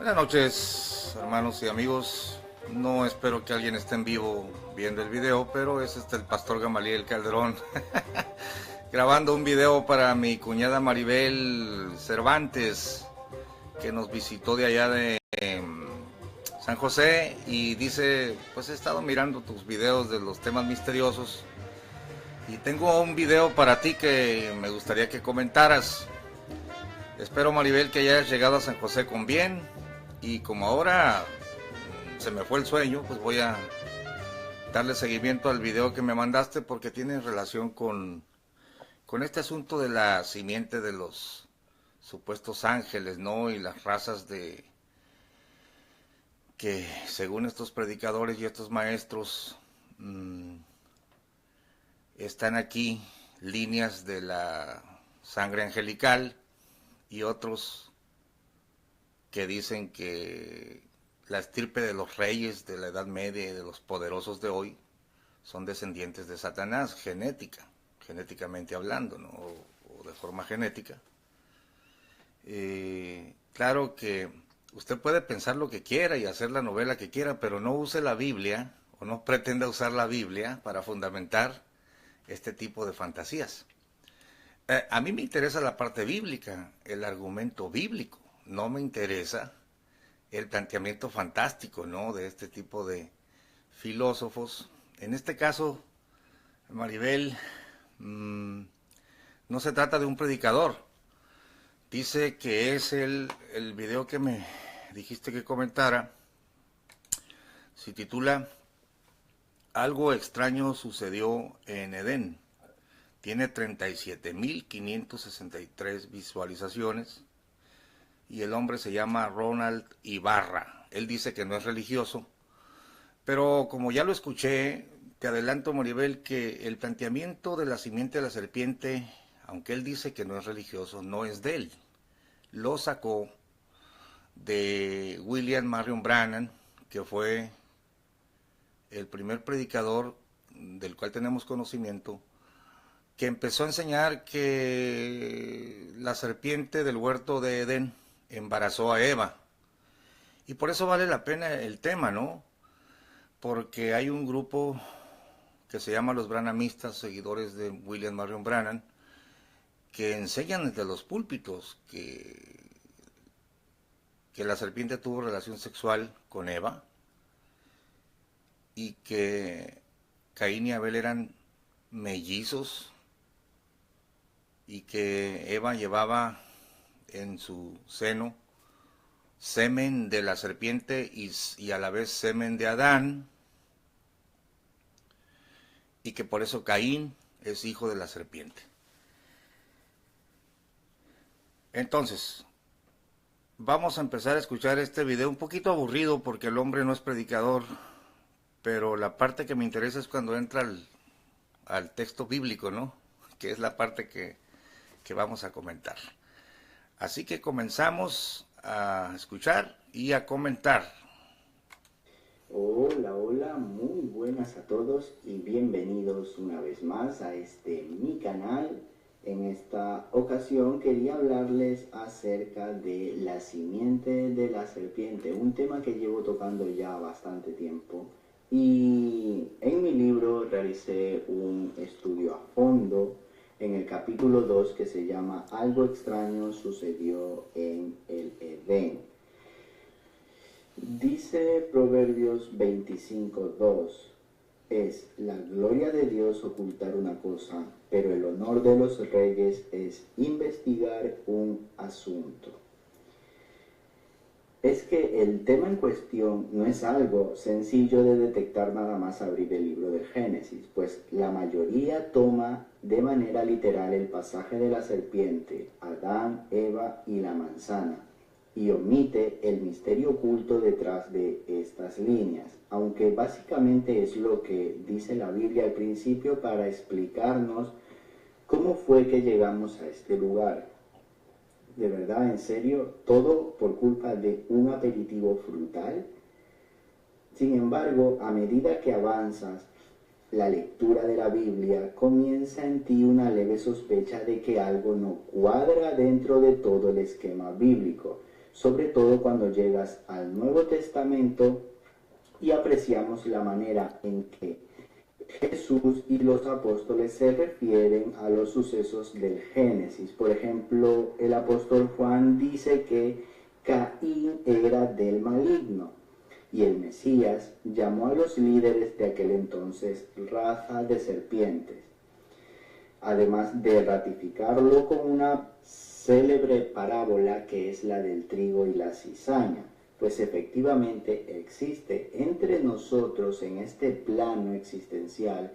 Buenas noches, hermanos y amigos. No espero que alguien esté en vivo viendo el video, pero es el pastor Gamaliel Calderón grabando un video para mi cuñada Maribel Cervantes, que nos visitó de allá de San José, y dice, pues he estado mirando tus videos de los temas misteriosos y tengo un video para ti que me gustaría que comentaras. Espero, Maribel, que hayas llegado a San José con bien, y como ahora se me fue el sueño, pues voy a darle seguimiento al video que me mandaste, porque tiene relación con este asunto de la simiente de los supuestos ángeles, ¿no? Y las razas de que, según estos predicadores y estos maestros, están aquí líneas de la sangre angelical, y otros que dicen que la estirpe de los reyes de la Edad Media y de los poderosos de hoy son descendientes de Satanás, genéticamente hablando, ¿no? O de forma genética. Claro que usted puede pensar lo que quiera y hacer la novela que quiera, pero no use la Biblia, o no pretenda usar la Biblia para fundamentar este tipo de fantasías. A mí me interesa la parte bíblica, el argumento bíblico. No me interesa el planteamiento fantástico, ¿no?, de este tipo de filósofos. En este caso, Maribel, no se trata de un predicador. Dice que es el video que me dijiste que comentara. Se titula Algo extraño sucedió en Edén. Tiene 37.563 visualizaciones y el hombre se llama Ronald Ibarra. Él dice que no es religioso, pero como ya lo escuché, te adelanto, Maribel, que el planteamiento de la simiente de la serpiente, aunque él dice que no es religioso, no es de él. Lo sacó de William Marion Branham, que fue el primer predicador del cual tenemos conocimiento, que empezó a enseñar que la serpiente del huerto de Edén embarazó a Eva. Y por eso vale la pena el tema, ¿no? Porque hay un grupo que se llama los Branhamistas, seguidores de William Marion Branham, que enseñan desde los púlpitos que la serpiente tuvo relación sexual con Eva y que Caín y Abel eran mellizos, y que Eva llevaba en su seno semen de la serpiente y a la vez semen de Adán, y que por eso Caín es hijo de la serpiente. Entonces, vamos a empezar a escuchar este video un poquito aburrido porque el hombre no es predicador, pero la parte que me interesa es cuando entra al texto bíblico, ¿no? Que es la parte que vamos a comentar. Así que comenzamos a escuchar y a comentar. Hola, hola, muy buenas a todos y bienvenidos una vez más a mi canal. En esta ocasión quería hablarles acerca de la simiente de la serpiente, un tema que llevo tocando ya bastante tiempo. Y en mi libro realicé un estudio a fondo en el capítulo 2 que se llama Algo extraño sucedió en el Edén. Dice Proverbios 25:2, es la gloria de Dios ocultar una cosa, pero el honor de los reyes es investigar un asunto. Es que el tema en cuestión no es algo sencillo de detectar nada más abrir el libro de Génesis, pues la mayoría toma de manera literal el pasaje de la serpiente, Adán, Eva y la manzana, y omite el misterio oculto detrás de estas líneas, aunque básicamente es lo que dice la Biblia al principio para explicarnos cómo fue que llegamos a este lugar. De verdad, en serio, todo por culpa de un aperitivo frutal. Sin embargo, a medida que avanzas la lectura de la Biblia, comienza en ti una leve sospecha de que algo no cuadra dentro de todo el esquema bíblico. sobre todo cuando llegas al Nuevo Testamento y apreciamos la manera en que Jesús y los apóstoles se refieren a los sucesos del Génesis. Por ejemplo, el apóstol Juan dice que Caín era del maligno y el Mesías llamó a los líderes de aquel entonces raza de serpientes, además de ratificarlo con una célebre parábola que es la del trigo y la cizaña. Pues efectivamente existe entre nosotros en este plano existencial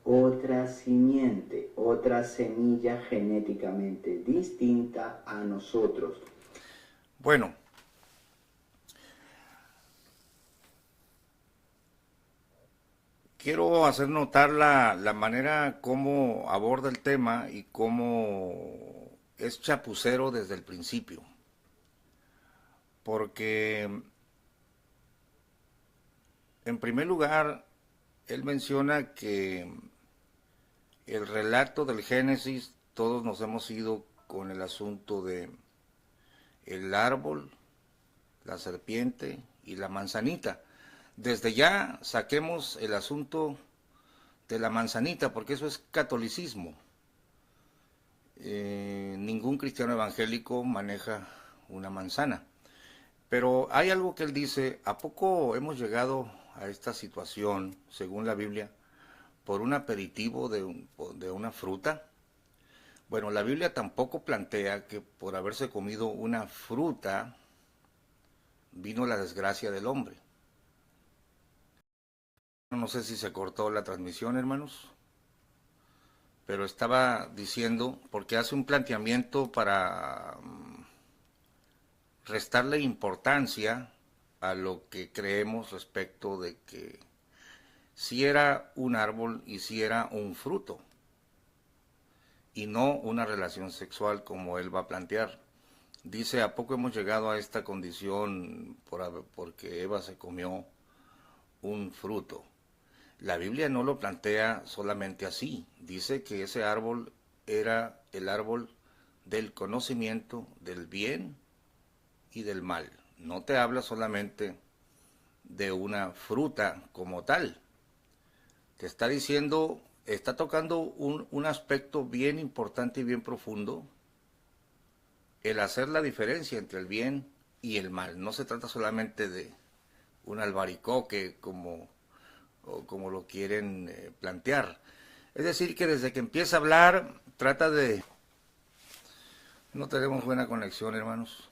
otra simiente, otra semilla genéticamente distinta a nosotros. Bueno, quiero hacer notar la manera como aborda el tema y cómo es chapucero desde el principio. Porque, en primer lugar, él menciona que el relato del Génesis, todos nos hemos ido con el asunto de el árbol, la serpiente y la manzanita. Desde ya saquemos el asunto de la manzanita, porque eso es catolicismo. Ningún cristiano evangélico maneja una manzana. Pero hay algo que él dice: ¿a poco hemos llegado a esta situación, según la Biblia, por un aperitivo de una fruta? Bueno, la Biblia tampoco plantea que por haberse comido una fruta vino la desgracia del hombre. No sé si se cortó la transmisión, hermanos, pero estaba diciendo, porque hace un planteamiento para restarle importancia a lo que creemos respecto de que si era un árbol y si era un fruto, y no una relación sexual como él va a plantear. Dice: ¿a poco hemos llegado a esta condición porque Eva se comió un fruto? La Biblia no lo plantea solamente así. Dice que ese árbol era el árbol del conocimiento del bien y del mal. No te habla solamente de una fruta como tal. Te está diciendo, está tocando un aspecto bien importante y bien profundo, el hacer la diferencia entre el bien y el mal. No se trata solamente de un albaricoque como lo quieren plantear. Es decir, que desde que empieza a hablar, trata de... No tenemos buena conexión, hermanos.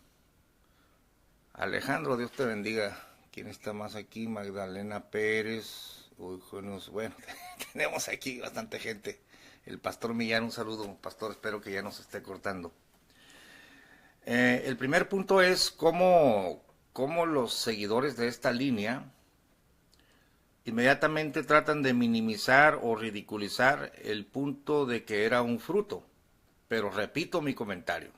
Alejandro, Dios te bendiga. ¿Quién está más aquí? Magdalena Pérez. Bueno, tenemos aquí bastante gente. El pastor Millán, un saludo, pastor, espero que ya nos esté cortando. El primer punto es cómo los seguidores de esta línea inmediatamente tratan de minimizar o ridiculizar el punto de que era un fruto. Pero repito mi comentario.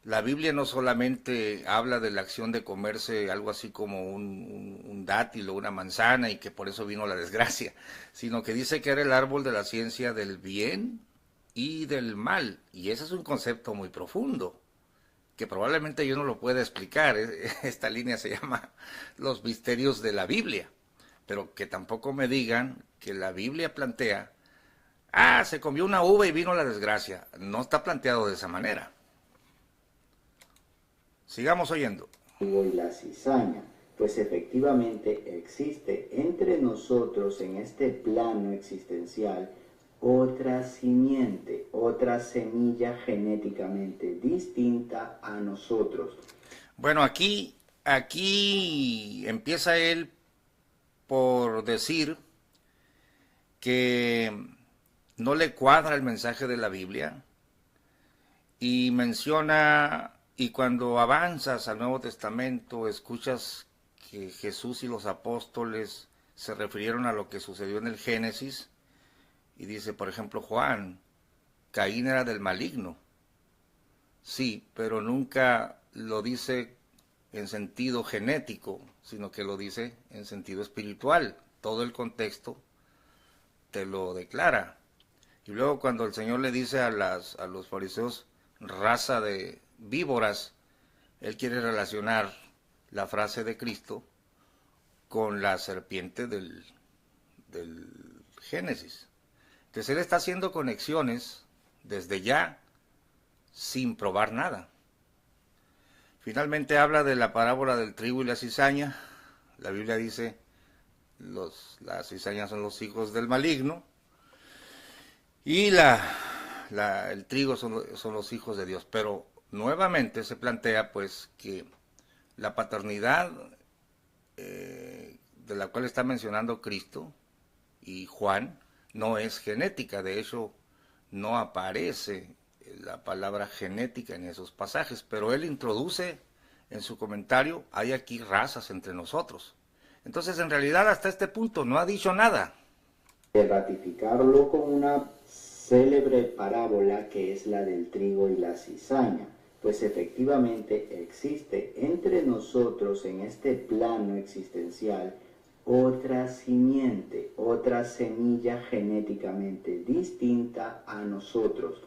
La Biblia no solamente habla de la acción de comerse algo así como un dátil o una manzana y que por eso vino la desgracia, sino que dice que era el árbol de la ciencia del bien y del mal. Y ese es un concepto muy profundo, que probablemente yo no lo pueda explicar. Esta línea se llama Los misterios de la Biblia. Pero que tampoco me digan que la Biblia plantea: se comió una uva y vino la desgracia. No está planteado de esa manera. Sigamos oyendo. Y la cizaña, pues efectivamente existe entre nosotros en este plano existencial otra simiente, otra semilla genéticamente distinta a nosotros. Bueno, aquí empieza él por decir que no le cuadra el mensaje de la Biblia y menciona, y cuando avanzas al Nuevo Testamento escuchas que Jesús y los apóstoles se refirieron a lo que sucedió en el Génesis, y dice, por ejemplo, Juan, Caín era del maligno. Sí, pero nunca lo dice en sentido genético, sino que lo dice en sentido espiritual. Todo el contexto te lo declara. Y luego cuando el Señor le dice a los fariseos, raza de víboras, él quiere relacionar la frase de Cristo con la serpiente del Génesis. Entonces él está haciendo conexiones desde ya sin probar nada. Finalmente habla de la parábola del trigo y la cizaña. La Biblia dice, las cizañas son los hijos del maligno y el trigo son los hijos de Dios. Pero nuevamente se plantea pues que la paternidad de la cual está mencionando Cristo y Juan no es genética. De hecho, no aparece la palabra genética en esos pasajes, pero él introduce en su comentario, hay aquí razas entre nosotros. Entonces, en realidad, hasta este punto no ha dicho nada. De ratificarlo con una célebre parábola que es la del trigo y la cizaña, pues efectivamente existe entre nosotros en este plano existencial otra simiente, otra semilla genéticamente distinta a nosotros.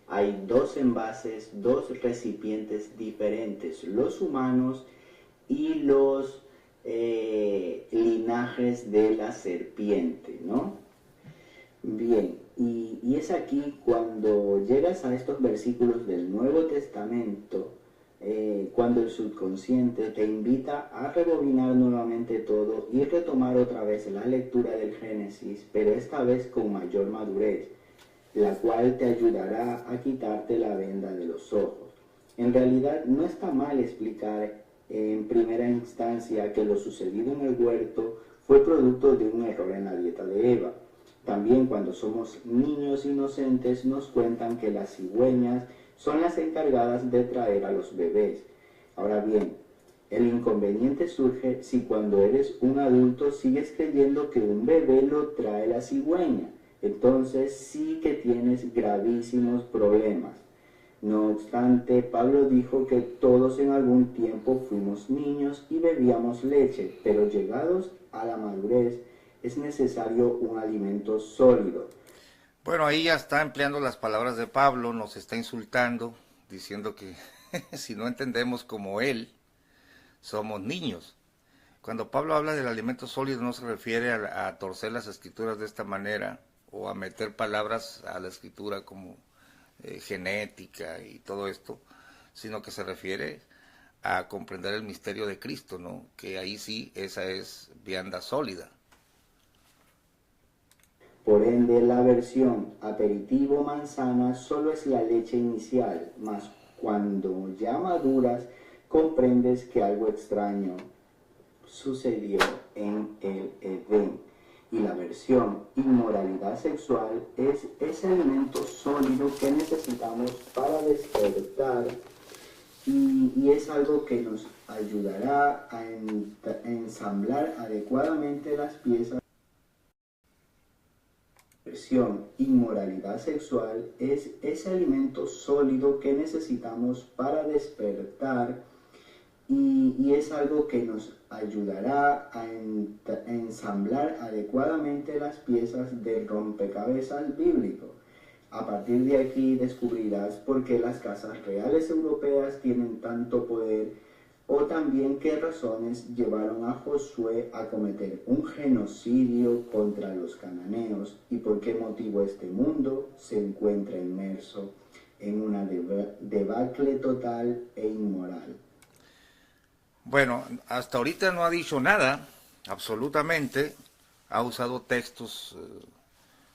Hay dos envases, dos recipientes diferentes, los humanos y los linajes de la serpiente, ¿no? Bien, y es aquí cuando llegas a estos versículos del Nuevo Testamento, cuando el subconsciente te invita a rebobinar nuevamente todo y retomar otra vez la lectura del Génesis, pero esta vez con mayor madurez, la cual te ayudará a quitarte la venda de los ojos. En realidad no está mal explicar en primera instancia que lo sucedido en el huerto fue producto de un error en la dieta de Eva. También cuando somos niños inocentes nos cuentan que las cigüeñas son las encargadas de traer a los bebés. Ahora bien, el inconveniente surge si cuando eres un adulto sigues creyendo que un bebé lo trae la cigüeña. Entonces sí que tienes gravísimos problemas. No obstante, Pablo dijo que todos en algún tiempo fuimos niños y bebíamos leche, pero llegados a la madurez es necesario un alimento sólido. Bueno, ahí ya está empleando las palabras de Pablo, nos está insultando, diciendo que si no entendemos como él, somos niños. Cuando Pablo habla del alimento sólido no se refiere a torcer las escrituras de esta manera o a meter palabras a la escritura como genética y todo esto, sino que se refiere a comprender el misterio de Cristo, ¿no? Que ahí sí, esa es vianda sólida. Por ende, la versión aperitivo manzana solo es la leche inicial, mas cuando ya maduras comprendes que algo extraño sucedió en el Edén. Y la versión inmoralidad sexual es ese alimento sólido que necesitamos para despertar y es algo que nos ayudará a ensamblar adecuadamente las piezas. Versión inmoralidad sexual es ese alimento sólido que necesitamos para despertar y es algo que nos ayudará a ensamblar adecuadamente las piezas del rompecabezas bíblico. A partir de aquí descubrirás por qué las casas reales europeas tienen tanto poder o también qué razones llevaron a Josué a cometer un genocidio contra los cananeos y por qué motivo este mundo se encuentra inmerso en una debacle total e inmoral. Bueno, hasta ahorita no ha dicho nada, absolutamente. Ha usado textos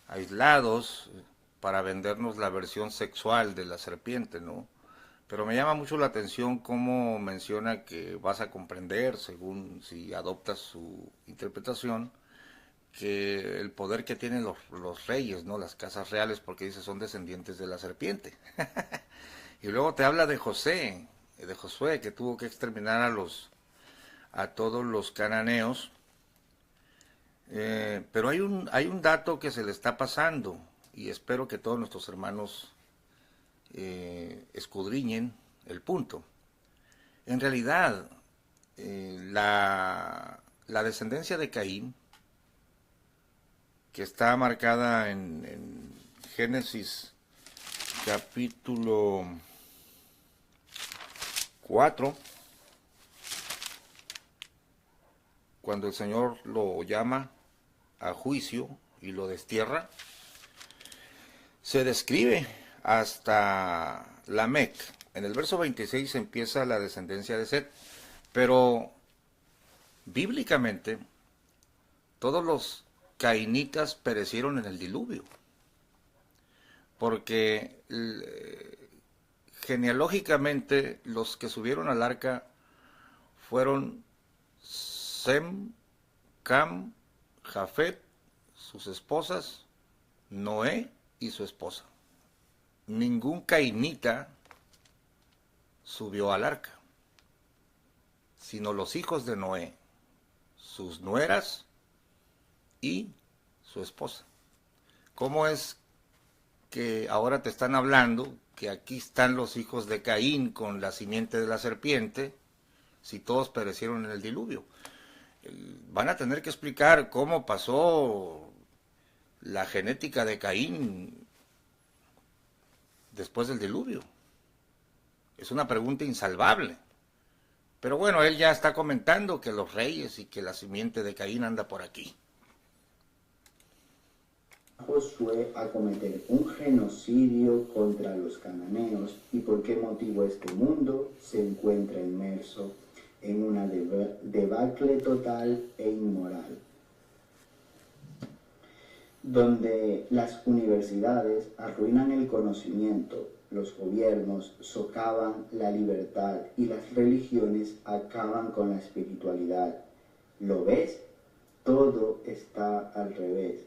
aislados para vendernos la versión sexual de la serpiente, ¿no? Pero me llama mucho la atención cómo menciona que vas a comprender, según si adoptas su interpretación, que el poder que tienen los reyes, ¿no? Las casas reales, porque dice son descendientes de la serpiente. Y luego te habla de Josué, que tuvo que exterminar a todos los cananeos. Pero hay un dato que se le está pasando y espero que todos nuestros hermanos escudriñen el punto. En realidad, la descendencia de Caín, que está marcada en Génesis capítulo 4, cuando el Señor lo llama a juicio y lo destierra, se describe hasta Lamec. En el verso 26 empieza la descendencia de Set, pero bíblicamente todos los cainitas perecieron en el diluvio, porque genealógicamente los que subieron al arca fueron Sem, Cam, Jafet, sus esposas, Noé y su esposa. Ningún cainita subió al arca, sino los hijos de Noé, sus nueras y su esposa. ¿Cómo es que ahora te están hablando que aquí están los hijos de Caín con la simiente de la serpiente, si todos perecieron en el diluvio? Van a tener que explicar cómo pasó la genética de Caín después del diluvio. Es una pregunta insalvable. Pero bueno, él ya está comentando que los reyes y que la simiente de Caín anda por aquí. Josué a cometer un genocidio contra los cananeos y por qué motivo este mundo se encuentra inmerso en una debacle total e inmoral, donde las universidades arruinan el conocimiento, los gobiernos socavan la libertad y las religiones acaban con la espiritualidad. ¿Lo ves? Todo está al revés.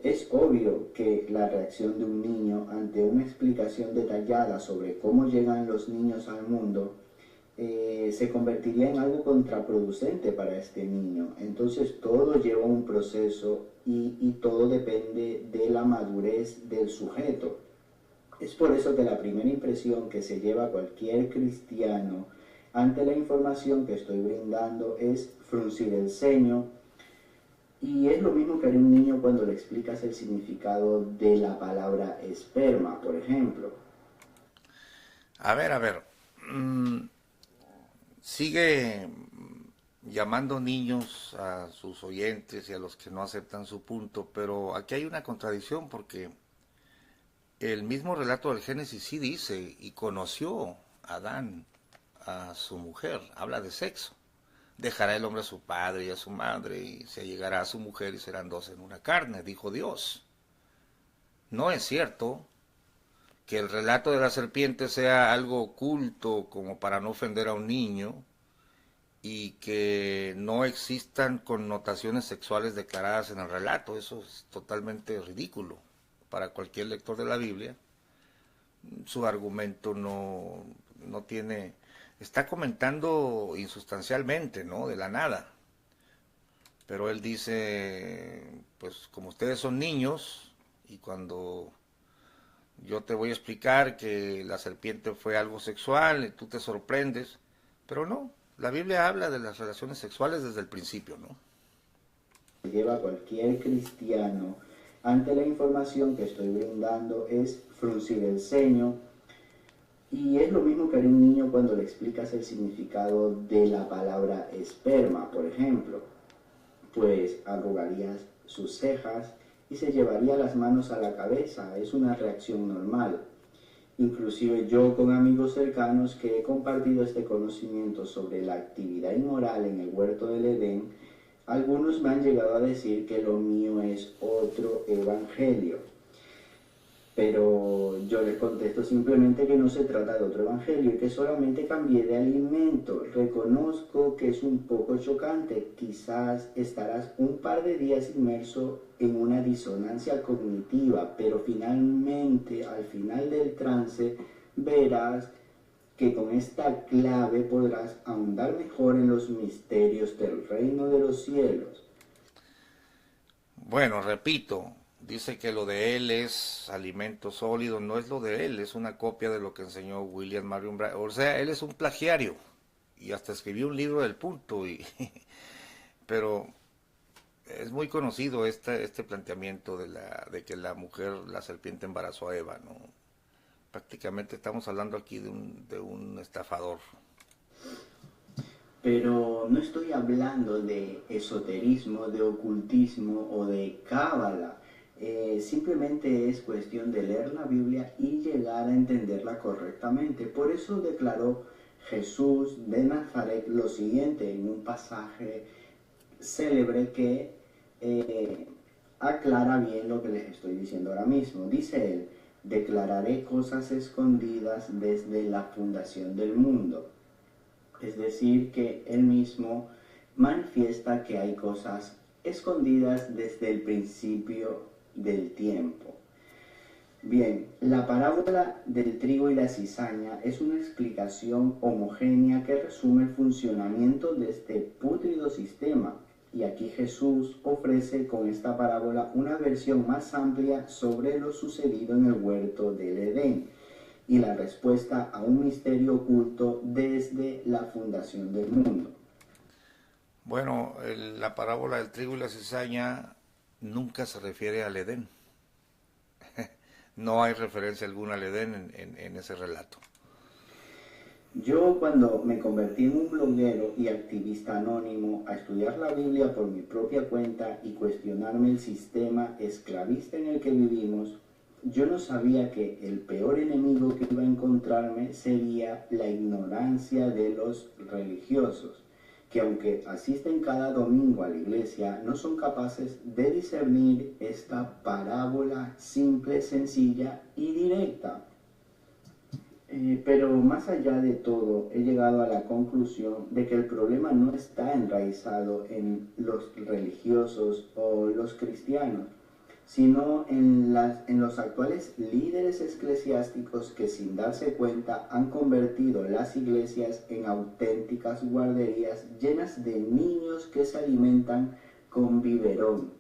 Es obvio que la reacción de un niño ante una explicación detallada sobre cómo llegan los niños al mundo se convertiría en algo contraproducente para este niño. Entonces todo lleva un proceso y todo depende de la madurez del sujeto. Es por eso que la primera impresión que se lleva cualquier cristiano ante la información que estoy brindando es fruncir el ceño. Y es lo mismo que haría un niño cuando le explicas el significado de la palabra esperma, por ejemplo. A ver. Sigue llamando niños a sus oyentes y a los que no aceptan su punto, pero aquí hay una contradicción porque el mismo relato del Génesis sí dice, y conoció Adán a su mujer, habla de sexo. Dejará el hombre a su padre y a su madre y se llegará a su mujer y serán dos en una carne, dijo Dios. No es cierto que el relato de la serpiente sea algo oculto como para no ofender a un niño y que no existan connotaciones sexuales declaradas en el relato. Eso es totalmente ridículo para cualquier lector de la Biblia. Su argumento no tiene... Está comentando insustancialmente, ¿no? De la nada. Pero él dice, pues como ustedes son niños y cuando yo te voy a explicar que la serpiente fue algo sexual y tú te sorprendes, pero no, la Biblia habla de las relaciones sexuales desde el principio, ¿no? Lleva cualquier cristiano ante la información que estoy brindando es fruncir el ceño. Y es lo mismo que haría un niño cuando le explicas el significado de la palabra esperma, por ejemplo. Pues arrugarías sus cejas y se llevaría las manos a la cabeza. Es una reacción normal. Inclusive yo con amigos cercanos que he compartido este conocimiento sobre la actividad inmoral en el huerto del Edén, algunos me han llegado a decir que lo mío es otro evangelio. Pero yo les contesto simplemente que no se trata de otro evangelio y que solamente cambié de alimento. Reconozco que es un poco chocante. Quizás estarás un par de días inmerso en una disonancia cognitiva, pero finalmente, al final del trance, verás que con esta clave podrás ahondar mejor en los misterios del reino de los cielos. Bueno, repito, dice que lo de él es alimento sólido, no es lo de él, es una copia de lo que enseñó William Marion Branham. O sea, él es un plagiario y hasta escribió un libro del punto, pero es muy conocido este planteamiento de que la mujer, la serpiente embarazó a Eva, ¿no? Prácticamente estamos hablando aquí de un estafador. Pero no estoy hablando de esoterismo, de ocultismo o de cábala. Simplemente es cuestión de leer la Biblia y llegar a entenderla correctamente. Por eso declaró Jesús de Nazaret lo siguiente en un pasaje célebre que aclara bien lo que les estoy diciendo ahora mismo. Dice él: declararé cosas escondidas desde la fundación del mundo. Es decir, que él mismo manifiesta que hay cosas escondidas desde el principio del tiempo. Bien, la parábola del trigo y la cizaña es una explicación homogénea que resume el funcionamiento de este pútrido sistema. Y aquí Jesús ofrece con esta parábola una versión más amplia sobre lo sucedido en el huerto del Edén y la respuesta a un misterio oculto desde la fundación del mundo. Bueno, la parábola del trigo y la cizaña nunca se refiere al Edén. No hay referencia alguna al Edén en ese relato. Yo, cuando me convertí en un bloguero y activista anónimo a estudiar la Biblia por mi propia cuenta y cuestionarme el sistema esclavista en el que vivimos, yo no sabía que el peor enemigo que iba a encontrarme sería la ignorancia de los religiosos, que aunque asisten cada domingo a la iglesia, no son capaces de discernir esta parábola simple, sencilla y directa. Pero más allá de todo, he llegado a la conclusión de que el problema no está enraizado en los religiosos o los cristianos, sino en los actuales líderes eclesiásticos que, sin darse cuenta, han convertido las iglesias en auténticas guarderías llenas de niños que se alimentan con biberón,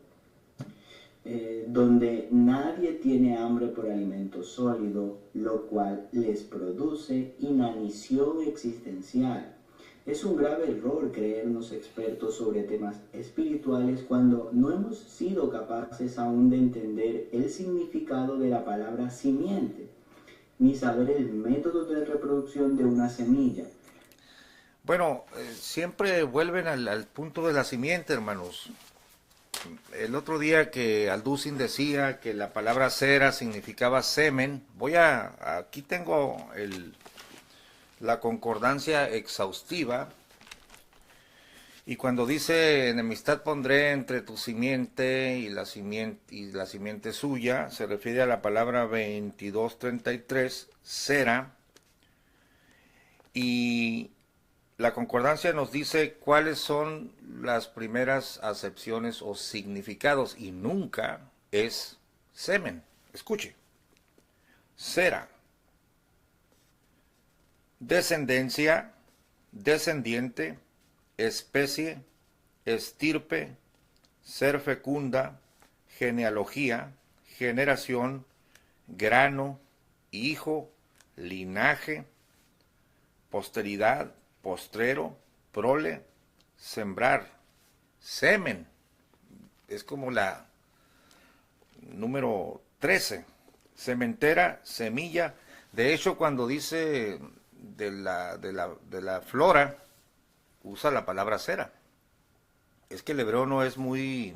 donde nadie tiene hambre por alimento sólido, lo cual les produce inanición existencial. Es un grave error creernos expertos sobre temas espirituales cuando no hemos sido capaces aún de entender el significado de la palabra simiente, ni saber el método de reproducción de una semilla. Bueno, siempre vuelven al punto de la simiente, hermanos. El otro día que Alducin decía que la palabra cera significaba semen, aquí tengo la concordancia exhaustiva, y cuando dice enemistad pondré entre tu simiente y la simiente suya, se refiere a la palabra 2233, cera, y la concordancia nos dice cuáles son las primeras acepciones o significados, y nunca es semen. Escuche: cera, descendencia, descendiente, especie, estirpe, ser fecunda, genealogía, generación, grano, hijo, linaje, posteridad, postrero, prole, sembrar, semen. Es como la número 13. Sementera, semilla. De hecho, cuando dice de la flora, usa la palabra cera. Es que el hebreo no es muy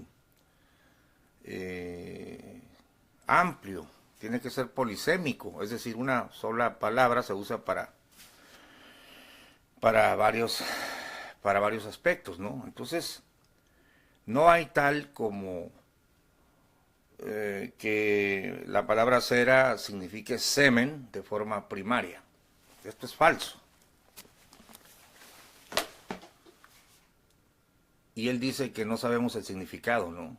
amplio. Tiene que ser polisémico. Es decir, una sola palabra se usa para varios aspectos, ¿no? Entonces, no hay tal como que la palabra cera signifique semen de forma primaria. Esto es falso. Y él dice que no sabemos el significado, ¿no?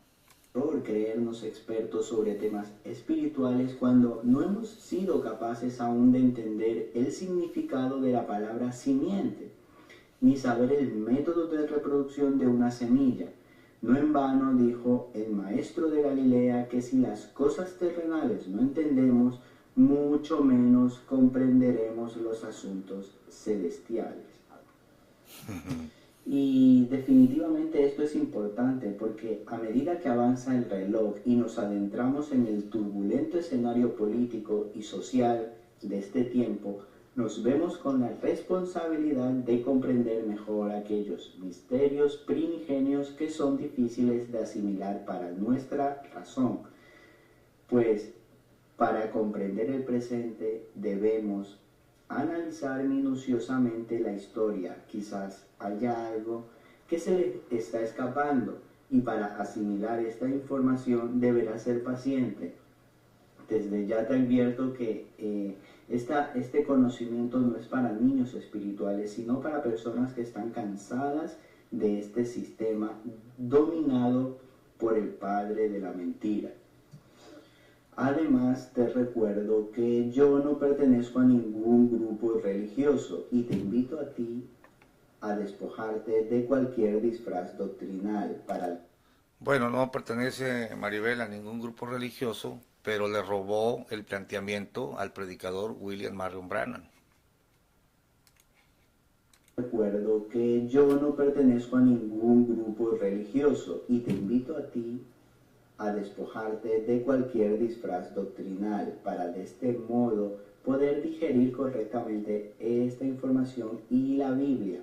Por creernos expertos sobre temas espirituales cuando no hemos sido capaces aún de entender el significado de la palabra simiente, ni saber el método de reproducción de una semilla. No en vano dijo el maestro de Galilea que si las cosas terrenales no entendemos, mucho menos comprenderemos los asuntos celestiales. Y definitivamente esto es importante porque a medida que avanza el reloj y nos adentramos en el turbulento escenario político y social de este tiempo, nos vemos con la responsabilidad de comprender mejor aquellos misterios primigenios que son difíciles de asimilar para nuestra razón, pues para comprender el presente debemos analizar minuciosamente la historia. Quizás haya algo que se le está escapando y para asimilar esta información deberá ser paciente. Desde ya te advierto que este conocimiento no es para niños espirituales, sino para personas que están cansadas de este sistema dominado por el padre de la mentira. Además, te recuerdo que yo no pertenezco a ningún grupo religioso y te invito a ti a despojarte de cualquier disfraz doctrinal para... Bueno, no pertenece Maribel a ningún grupo religioso, pero le robó el planteamiento al predicador William Marion Branham. Recuerdo que yo no pertenezco a ningún grupo religioso y te invito a ti a despojarte de cualquier disfraz doctrinal para de este modo poder digerir correctamente esta información y la Biblia.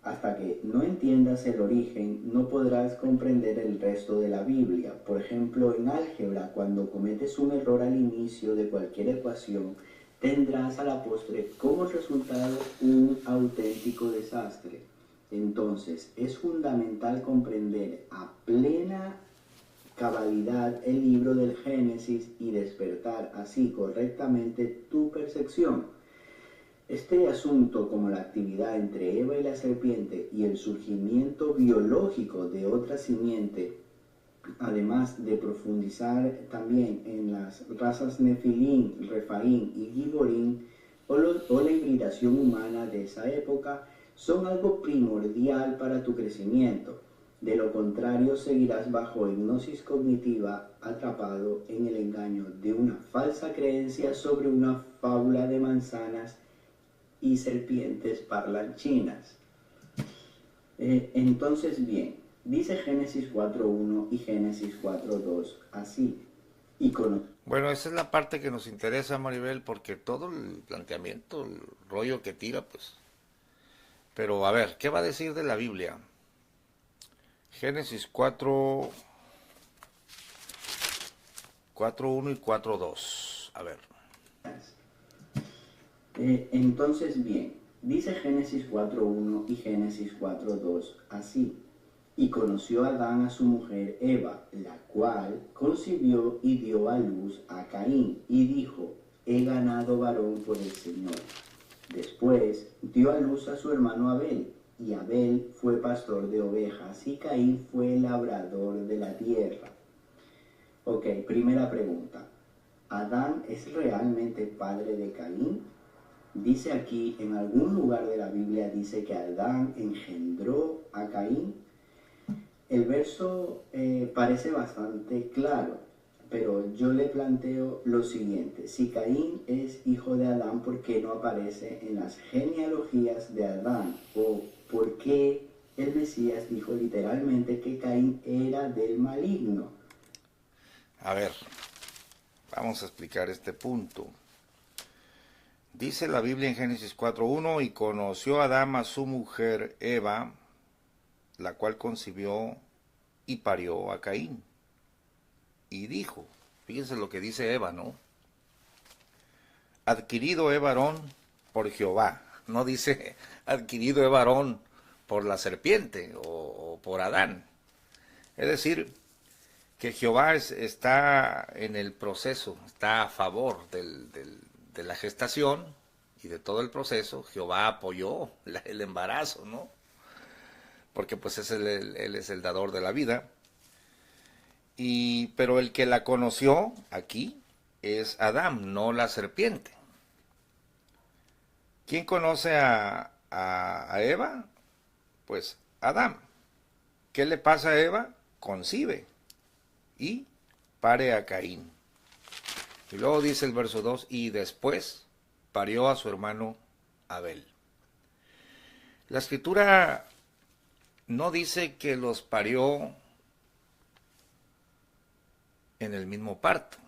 Hasta que no entiendas el origen, no podrás comprender el resto de la Biblia. Por ejemplo, en álgebra, cuando cometes un error al inicio de cualquier ecuación, tendrás a la postre como resultado un auténtico desastre. Entonces, es fundamental comprender a plena cabalidad el libro del Génesis y despertar así correctamente tu percepción. Este asunto, como la actividad entre Eva y la serpiente y el surgimiento biológico de otra simiente, además de profundizar también en las razas Nefilín, Refaín y Giborín, o la hibridación humana de esa época, son algo primordial para tu crecimiento. De lo contrario, seguirás bajo hipnosis cognitiva, atrapado en el engaño de una falsa creencia sobre una fábula de manzanas y serpientes parlanchinas. Entonces, bien, dice Génesis 4.1 y Génesis 4.2 así. Bueno, esa es la parte que nos interesa, Maribel, porque todo el planteamiento, el rollo que tira, pues... Pero a ver, ¿qué va a decir de la Biblia? Génesis 4, 4.1 y 4.2. A ver. Entonces, bien, dice Génesis 4.1 y Génesis 4.2 así. Y conoció Adán a su mujer Eva, la cual concibió y dio a luz a Caín, y dijo, he ganado varón por el Señor. Después dio a luz a su hermano Abel, y Abel fue pastor de ovejas, y Caín fue labrador de la tierra. Ok, primera pregunta. ¿Adán es realmente padre de Caín? Dice aquí, en algún lugar de la Biblia dice que Adán engendró a Caín. El verso parece bastante claro, pero yo le planteo lo siguiente. Si Caín es hijo de Adán, ¿por qué no aparece en las genealogías de Adán? ¿O por qué el Mesías dijo literalmente que Caín era del maligno? A ver, vamos a explicar este punto. Dice la Biblia en Génesis 4.1, y conoció Adán a su mujer Eva, la cual concibió y parió a Caín. Y dijo, fíjense lo que dice Eva, ¿no? Adquirido he varón por Jehová. No dice adquirido he varón por la serpiente o por Adán. Es decir, que Jehová está en el proceso, está a favor de la gestación y de todo el proceso. Jehová apoyó el embarazo, ¿no? Porque pues él es el dador de la vida. Pero el que la conoció aquí es Adán, no la serpiente. ¿Quién conoce a Eva? Pues Adán. ¿Qué le pasa a Eva? Concibe y pare a Caín. Y luego dice el verso 2, y después parió a su hermano Abel. La escritura no dice que los parió en el mismo parto.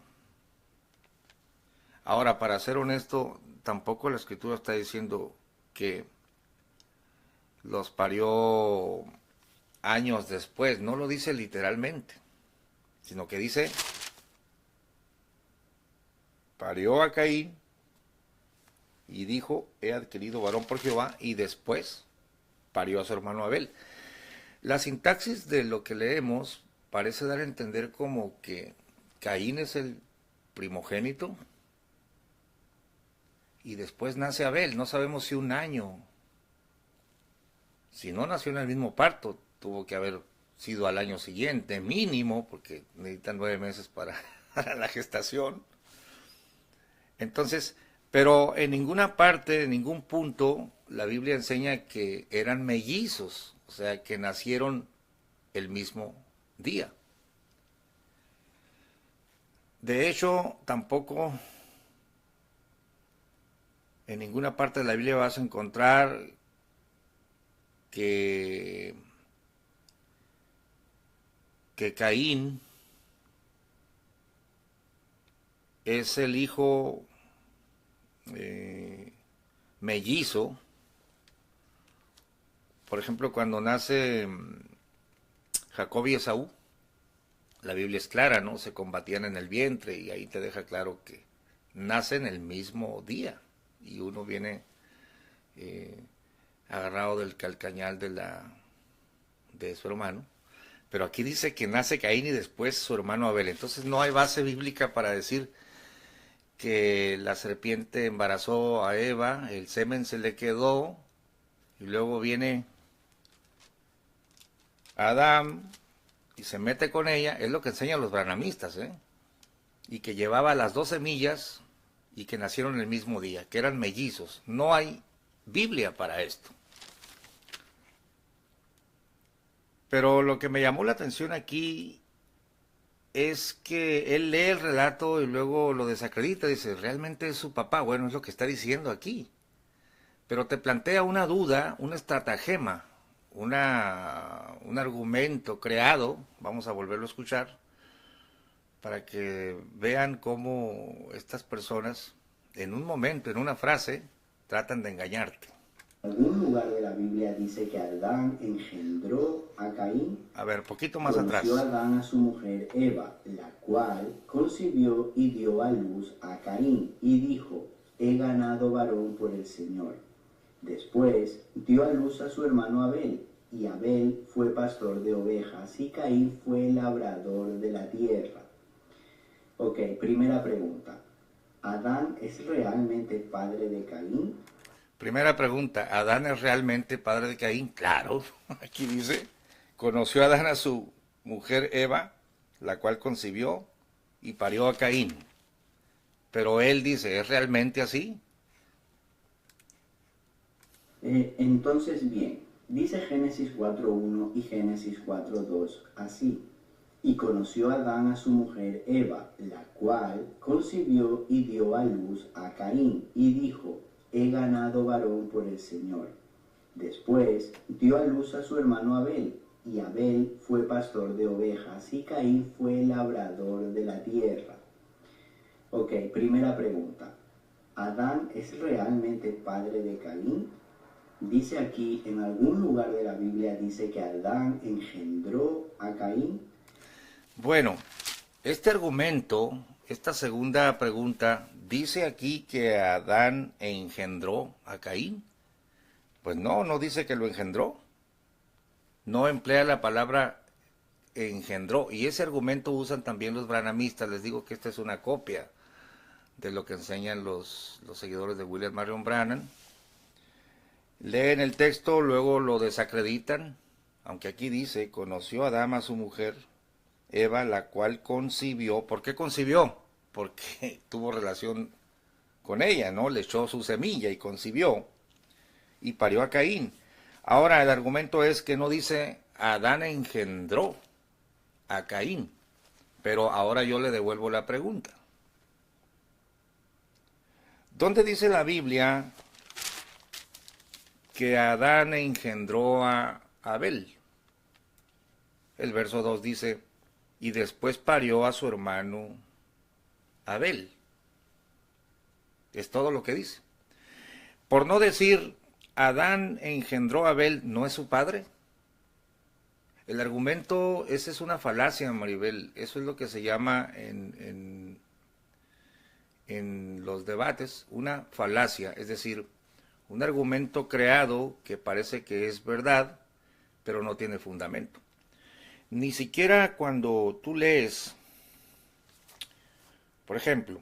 Ahora, para ser honesto, tampoco la escritura está diciendo que los parió años después, no lo dice literalmente, sino que dice, parió a Caín y dijo, he adquirido varón por Jehová, y después parió a su hermano Abel. La sintaxis de lo que leemos parece dar a entender como que Caín es el primogénito y después nace Abel. No sabemos si un año. Si no nació en el mismo parto, tuvo que haber sido al año siguiente, mínimo, porque necesitan 9 meses para la gestación. Entonces, pero en ninguna parte, en ningún punto, la Biblia enseña que eran mellizos, o sea, que nacieron el mismo día. De hecho, tampoco en ninguna parte de la Biblia vas a encontrar que Caín es el hijo mellizo. Por ejemplo, cuando nace Jacob y Esaú, la Biblia es clara, ¿no? Se combatían en el vientre y ahí te deja claro que nacen el mismo día y uno viene agarrado del calcañal de su hermano. Pero aquí dice que nace Caín y después su hermano Abel. Entonces no hay base bíblica para decir que la serpiente embarazó a Eva, el semen se le quedó y luego viene Adán y se mete con ella. Es lo que enseñan los branamistas, ¿eh? Y que llevaba las 2 semillas y que nacieron el mismo día, que eran mellizos. No hay Biblia para esto. Pero lo que me llamó la atención aquí es que él lee el relato y luego lo desacredita, dice, realmente es su papá. Bueno, es lo que está diciendo aquí. Pero te plantea una duda, un estratagema, un argumento creado, vamos a volverlo a escuchar, para que vean cómo estas personas, en un momento, en una frase, tratan de engañarte. Algún lugar de la Biblia dice que Adán engendró a Caín. A ver, poquito más atrás. Conoció Adán a su mujer Eva, la cual concibió y dio a luz a Caín, y dijo, he ganado varón por el Señor. Después dio a luz a su hermano Abel, y Abel fue pastor de ovejas, y Caín fue labrador de la tierra. Ok, primera pregunta. ¿Adán es realmente padre de Caín? Primera pregunta, ¿Adán es realmente padre de Caín? Claro, aquí dice, conoció a Adán a su mujer Eva, la cual concibió y parió a Caín. Pero él dice, ¿es realmente así? Entonces bien, dice Génesis 4.1 y Génesis 4.2 así. Y conoció Adán a su mujer Eva, la cual concibió y dio a luz a Caín, y dijo, he ganado varón por el Señor. Después dio a luz a su hermano Abel, y Abel fue pastor de ovejas, y Caín fue labrador de la tierra. Ok, primera pregunta. ¿Adán es realmente padre de Caín? Dice aquí, en algún lugar de la Biblia dice que Adán engendró a Caín. Bueno, este argumento, esta segunda pregunta, ¿dice aquí que Adán engendró a Caín? Pues no, no dice que lo engendró. No emplea la palabra engendró. Y ese argumento usan también los branamistas. Les digo que esta es una copia de lo que enseñan los seguidores de William Marion Branham. Leen el texto, luego lo desacreditan, aunque aquí dice, conoció a Adán a su mujer, Eva, la cual concibió. ¿Por qué concibió? Porque tuvo relación con ella, ¿no? Le echó su semilla y concibió y parió a Caín. Ahora el argumento es que no dice Adán engendró a Caín, pero ahora yo le devuelvo la pregunta. ¿Dónde dice la Biblia que Adán engendró a Abel? El verso 2 dice, y después parió a su hermano Abel. Es todo lo que dice. Por no decir, Adán engendró a Abel, ¿no es su padre? El argumento, esa es una falacia, Maribel. Eso es lo que se llama en los debates una falacia, es decir, un argumento creado que parece que es verdad, pero no tiene fundamento. Ni siquiera cuando tú lees, por ejemplo,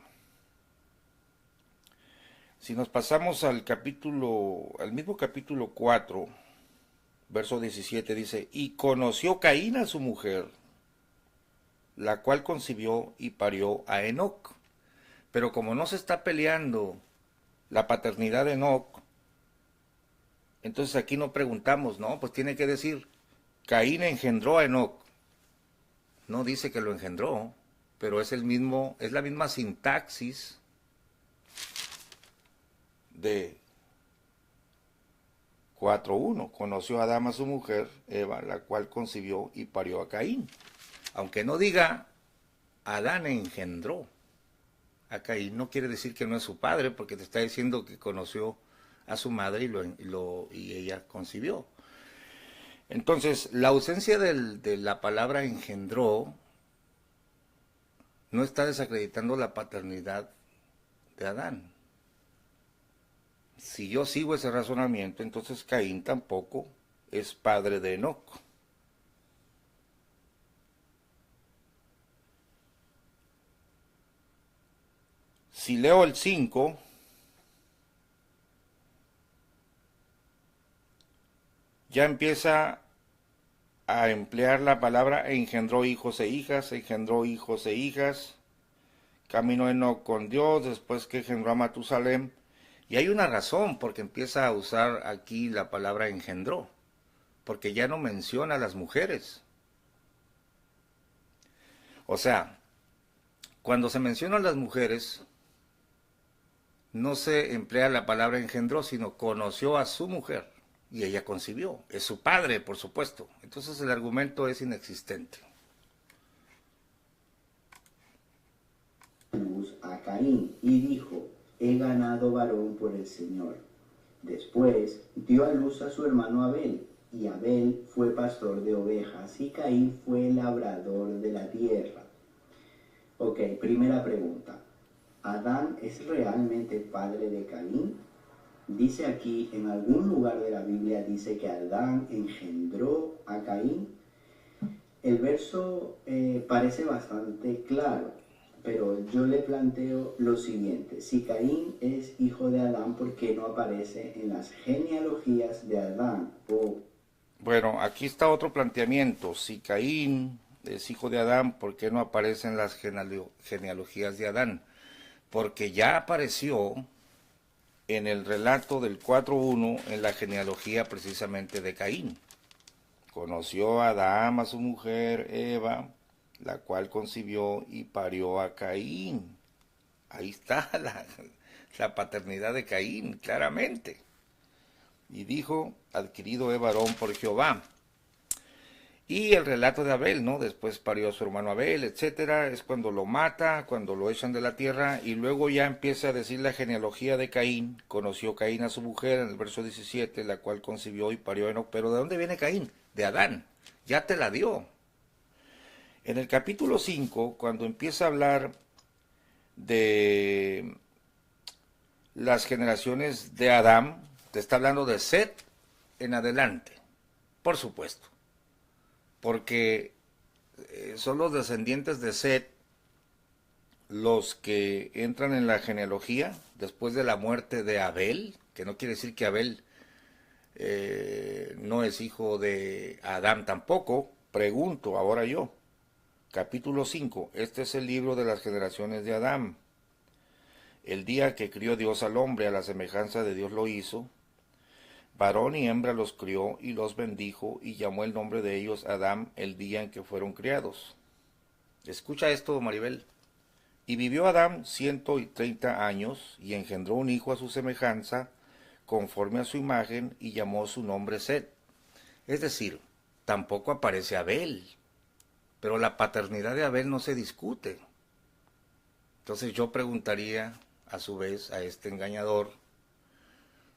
si nos pasamos al mismo capítulo 4, verso 17, dice, y conoció Caín a su mujer, la cual concibió y parió a Enoc. Pero como no se está peleando la paternidad de Enoc, entonces aquí no preguntamos, no, pues tiene que decir, Caín engendró a Enoc. No dice que lo engendró, pero es la misma sintaxis de 4.1. Conoció a Adán a su mujer, Eva, la cual concibió y parió a Caín. Aunque no diga, Adán engendró a Caín, no quiere decir que no es su padre, porque te está diciendo que conoció a su madre y ella concibió. Entonces, la ausencia de la palabra engendró no está desacreditando la paternidad de Adán. Si yo sigo ese razonamiento, entonces Caín tampoco es padre de Enoc. Si leo el 5, ya empieza a emplear la palabra engendró hijos e hijas, caminó Enoc con Dios después que engendró a Matusalem. Y hay una razón porque empieza a usar aquí la palabra engendró, porque ya no menciona a las mujeres. O sea, cuando se mencionan las mujeres, no se emplea la palabra engendró, sino conoció a su mujer y ella concibió. Es su padre, por supuesto. Entonces el argumento es inexistente. A Caín y dijo, he ganado varón por el Señor. Después dio a luz a su hermano Abel, y Abel fue pastor de ovejas, y Caín fue labrador de la tierra. Ok, primera pregunta. ¿Adán es realmente padre de Caín? Dice aquí, en algún lugar de la Biblia dice que Adán engendró a Caín. El verso parece bastante claro, pero yo le planteo lo siguiente. Si Caín es hijo de Adán, ¿por qué no aparece en las genealogías de Adán? Bueno, aquí está otro planteamiento. Si Caín es hijo de Adán, ¿por qué no aparece en las genealogías de Adán? Porque ya apareció en el relato del 4.1 en la genealogía precisamente de Caín. Conoció a Adán a su mujer Eva, la cual concibió y parió a Caín. Ahí está la paternidad de Caín, claramente. Y dijo, adquirido he varón por Jehová. Y el relato de Abel, ¿no? Después parió a su hermano Abel, etcétera. Es cuando lo mata, cuando lo echan de la tierra. Y luego ya empieza a decir la genealogía de Caín. Conoció Caín a su mujer en el verso 17, la cual concibió y parió a Enoc. Pero ¿de dónde viene Caín? De Adán. Ya te la dio. En el capítulo 5, cuando empieza a hablar de las generaciones de Adán, te está hablando de Set en adelante. Por supuesto. Porque son los descendientes de Set los que entran en la genealogía después de la muerte de Abel, que no quiere decir que Abel no es hijo de Adán tampoco. Pregunto ahora yo, capítulo 5, este es el libro de las generaciones de Adán. El día que crió Dios al hombre, a la semejanza de Dios lo hizo, varón y hembra los crió y los bendijo y llamó el nombre de ellos Adán el día en que fueron criados. Escucha esto, Maribel. Y vivió Adán 130 años y engendró un hijo a su semejanza, conforme a su imagen, y llamó su nombre Set. Es decir, tampoco aparece Abel, pero la paternidad de Abel no se discute. Entonces yo preguntaría a su vez a este engañador,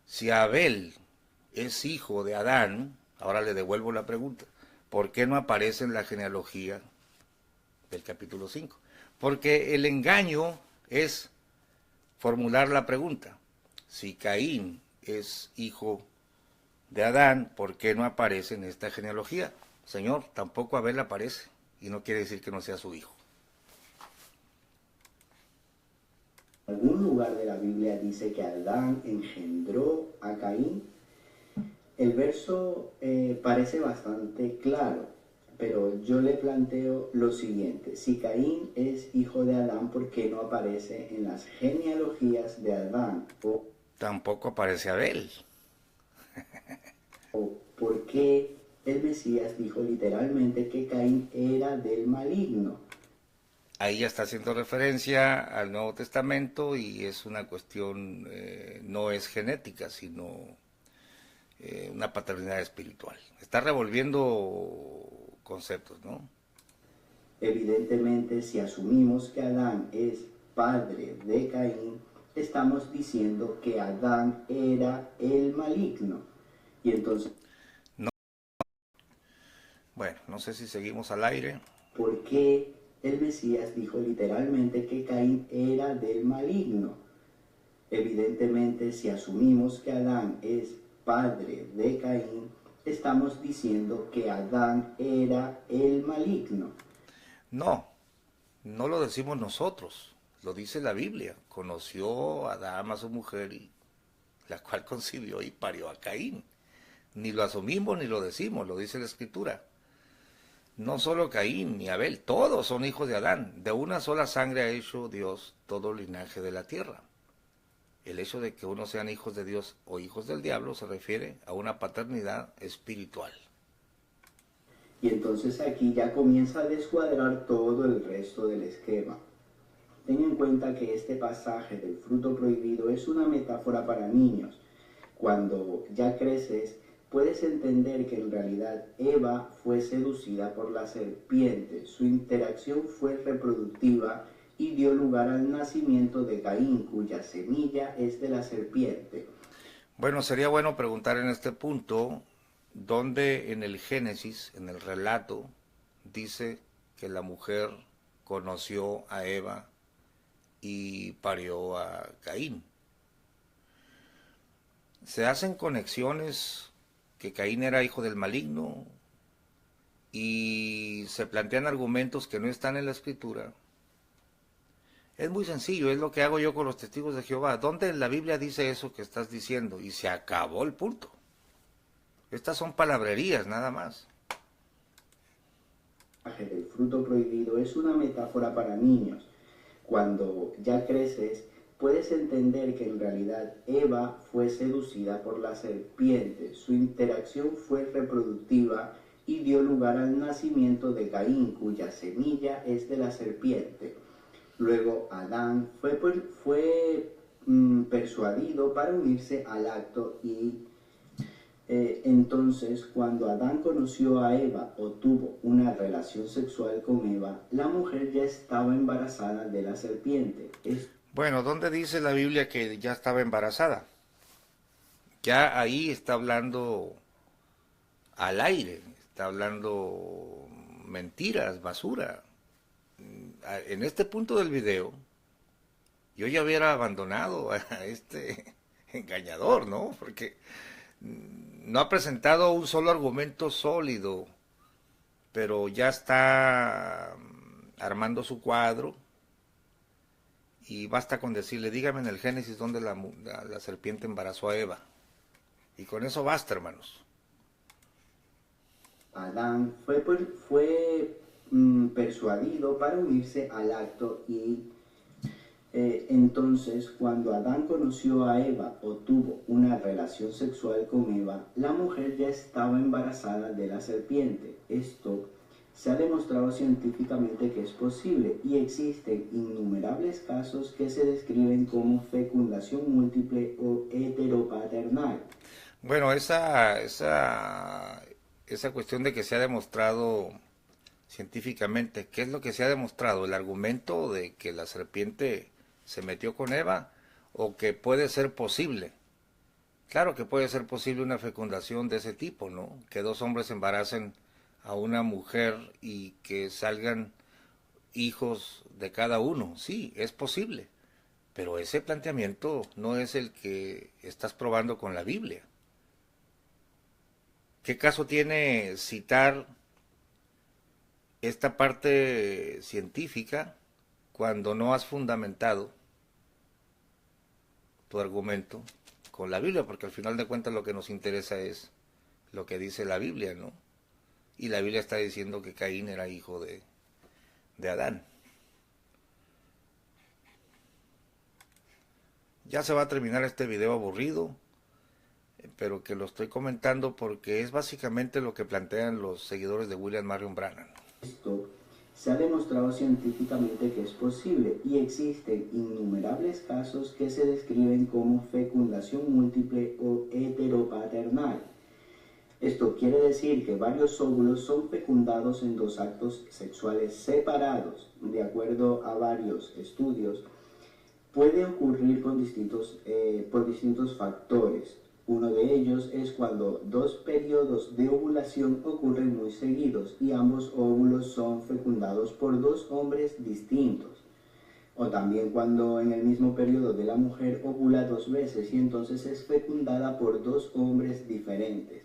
si Abel es hijo de Adán, ahora le devuelvo la pregunta, ¿por qué no aparece en la genealogía del capítulo 5? Porque el engaño es formular la pregunta, si Caín es hijo de Adán, ¿por qué no aparece en esta genealogía? Señor, tampoco Abel aparece, y no quiere decir que no sea su hijo. En algún lugar de la Biblia dice que Adán engendró a Caín. El verso parece bastante claro, pero yo le planteo lo siguiente: si Caín es hijo de Adán, ¿por qué no aparece en las genealogías de Adán? Tampoco aparece Abel. ¿O por qué el Mesías dijo literalmente que Caín era del maligno? Ahí ya está haciendo referencia al Nuevo Testamento y es una cuestión, no es genética, sino una paternidad espiritual. Está revolviendo conceptos, ¿no? Evidentemente, si asumimos que Adán es padre de Caín, estamos diciendo que Adán era el maligno. Y entonces, No, bueno, no sé si seguimos al aire. ¿por qué el Mesías dijo literalmente que Caín era del maligno? Evidentemente, si asumimos que Adán es padre de Caín, estamos diciendo que Adán era el maligno. No, no lo decimos nosotros, lo dice la Biblia. Conoció a Adán a su mujer, y la cual concibió y parió a Caín. Ni lo asumimos ni lo decimos, lo dice la Escritura. No solo Caín ni Abel, todos son hijos de Adán. De una sola sangre ha hecho Dios todo linaje de la tierra. El hecho de que unos sean hijos de Dios o hijos del diablo se refiere a una paternidad espiritual. Y entonces aquí ya comienza a descuadrar todo el resto del esquema. Ten en cuenta que este pasaje del fruto prohibido es una metáfora para niños. Cuando ya creces, puedes entender que en realidad Eva fue seducida por la serpiente. Su interacción fue reproductiva y dio lugar al nacimiento de Caín, cuya semilla es de la serpiente. Bueno, sería bueno preguntar en este punto, ¿dónde en el Génesis, en el relato, dice que la mujer conoció a Eva y parió a Caín? Se hacen conexiones que Caín era hijo del maligno y se plantean argumentos que no están en la Escritura. Es muy sencillo, es lo que hago yo con los testigos de Jehová. ¿Dónde en la Biblia dice eso que estás diciendo? Y se acabó el punto. Estas son palabrerías, nada más. El fruto prohibido es una metáfora para niños. Cuando ya creces, puedes entender que en realidad Eva fue seducida por la serpiente. Su interacción fue reproductiva y dio lugar al nacimiento de Caín, cuya semilla es de la serpiente. Luego Adán fue persuadido para unirse al acto y entonces cuando Adán conoció a Eva o tuvo una relación sexual con Eva, la mujer ya estaba embarazada de la serpiente. Bueno, ¿dónde dice la Biblia que ya estaba embarazada? Ya ahí está hablando al aire, está hablando mentiras, basura. En este punto del video, yo ya hubiera abandonado a este engañador, ¿no? Porque no ha presentado un solo argumento sólido, pero ya está armando su cuadro y basta con decirle, dígame en el Génesis dónde la serpiente embarazó a Eva. Y con eso basta, hermanos. Adán fue persuadido para unirse al acto y entonces cuando Adán conoció a Eva o tuvo una relación sexual con Eva, la mujer ya estaba embarazada de la serpiente. Esto se ha demostrado científicamente que es posible y existen innumerables casos que se describen como fecundación múltiple o heteropaternal. Bueno, esa cuestión de que se ha demostrado científicamente, ¿qué es lo que se ha demostrado? El argumento de que la serpiente se metió con Eva, o que puede ser posible. Claro que puede ser posible una fecundación de ese tipo, ¿no? Que dos hombres embaracen a una mujer y que salgan hijos de cada uno. Sí, es posible. Pero ese planteamiento no es el que estás probando con la Biblia. ¿Qué caso tiene citar esta parte científica cuando no has fundamentado tu argumento con la Biblia? Porque al final de cuentas lo que nos interesa es lo que dice la Biblia, ¿no? Y la Biblia está diciendo que Caín era hijo de Adán. Ya se va a terminar este video aburrido, pero que lo estoy comentando porque es básicamente lo que plantean los seguidores de William Marion Branham. Esto se ha demostrado científicamente que es posible y existen innumerables casos que se describen como fecundación múltiple o heteropaternal. Esto quiere decir que varios óvulos son fecundados en dos actos sexuales separados. De acuerdo a varios estudios, puede ocurrir por distintos factores. Uno de ellos es cuando dos periodos de ovulación ocurren muy seguidos y ambos óvulos son fecundados por dos hombres distintos. O también cuando en el mismo periodo de la mujer ovula dos veces y entonces es fecundada por dos hombres diferentes.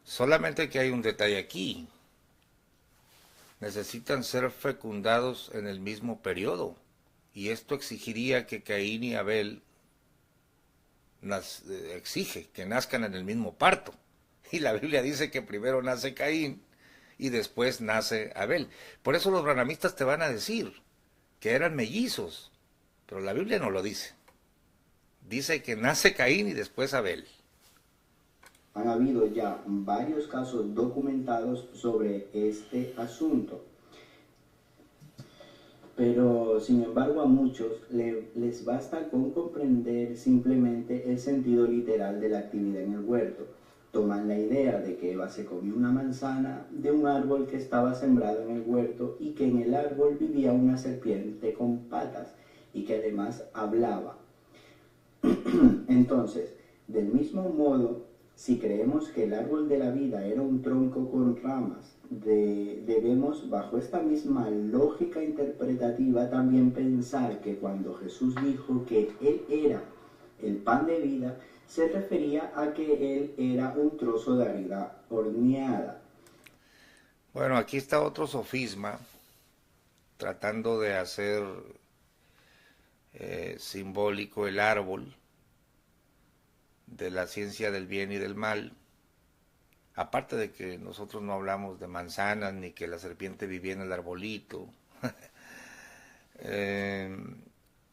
Solamente que hay un detalle aquí. Necesitan ser fecundados en el mismo periodo. Y esto exigiría que Caín y Abel exige que nazcan en el mismo parto. Y la Biblia dice que primero nace Caín y después nace Abel. Por eso los branamistas te van a decir que eran mellizos, pero la Biblia no lo dice. Dice que nace Caín y después Abel. Han habido ya varios casos documentados sobre este asunto. Pero, sin embargo, a muchos les basta con comprender simplemente el sentido literal de la actividad en el huerto. Toman la idea de que Eva se comió una manzana de un árbol que estaba sembrado en el huerto y que en el árbol vivía una serpiente con patas y que además hablaba. Entonces, del mismo modo, si creemos que el árbol de la vida era un tronco con ramas, debemos, bajo esta misma lógica interpretativa, también pensar que cuando Jesús dijo que Él era el pan de vida, se refería a que Él era un trozo de harina horneada. Bueno, aquí está otro sofisma tratando de hacer simbólico el árbol de la ciencia del bien y del mal. Aparte de que nosotros no hablamos de manzanas ni que la serpiente vivía en el arbolito.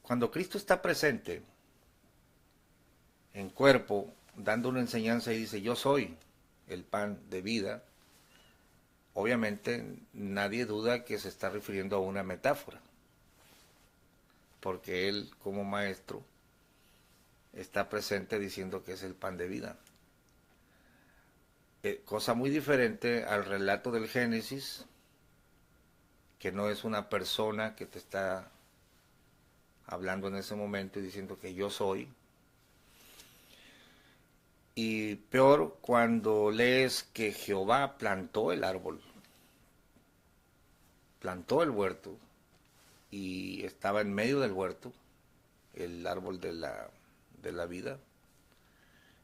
Cuando Cristo está presente en cuerpo, dando una enseñanza y dice, yo soy el pan de vida, obviamente nadie duda que se está refiriendo a una metáfora, porque él como maestro está presente diciendo que es el pan de vida. Cosa muy diferente al relato del Génesis, que no es una persona que te está hablando en ese momento y diciendo que yo soy. Y peor cuando lees que Jehová plantó el árbol, plantó el huerto y estaba en medio del huerto, el árbol de la vida,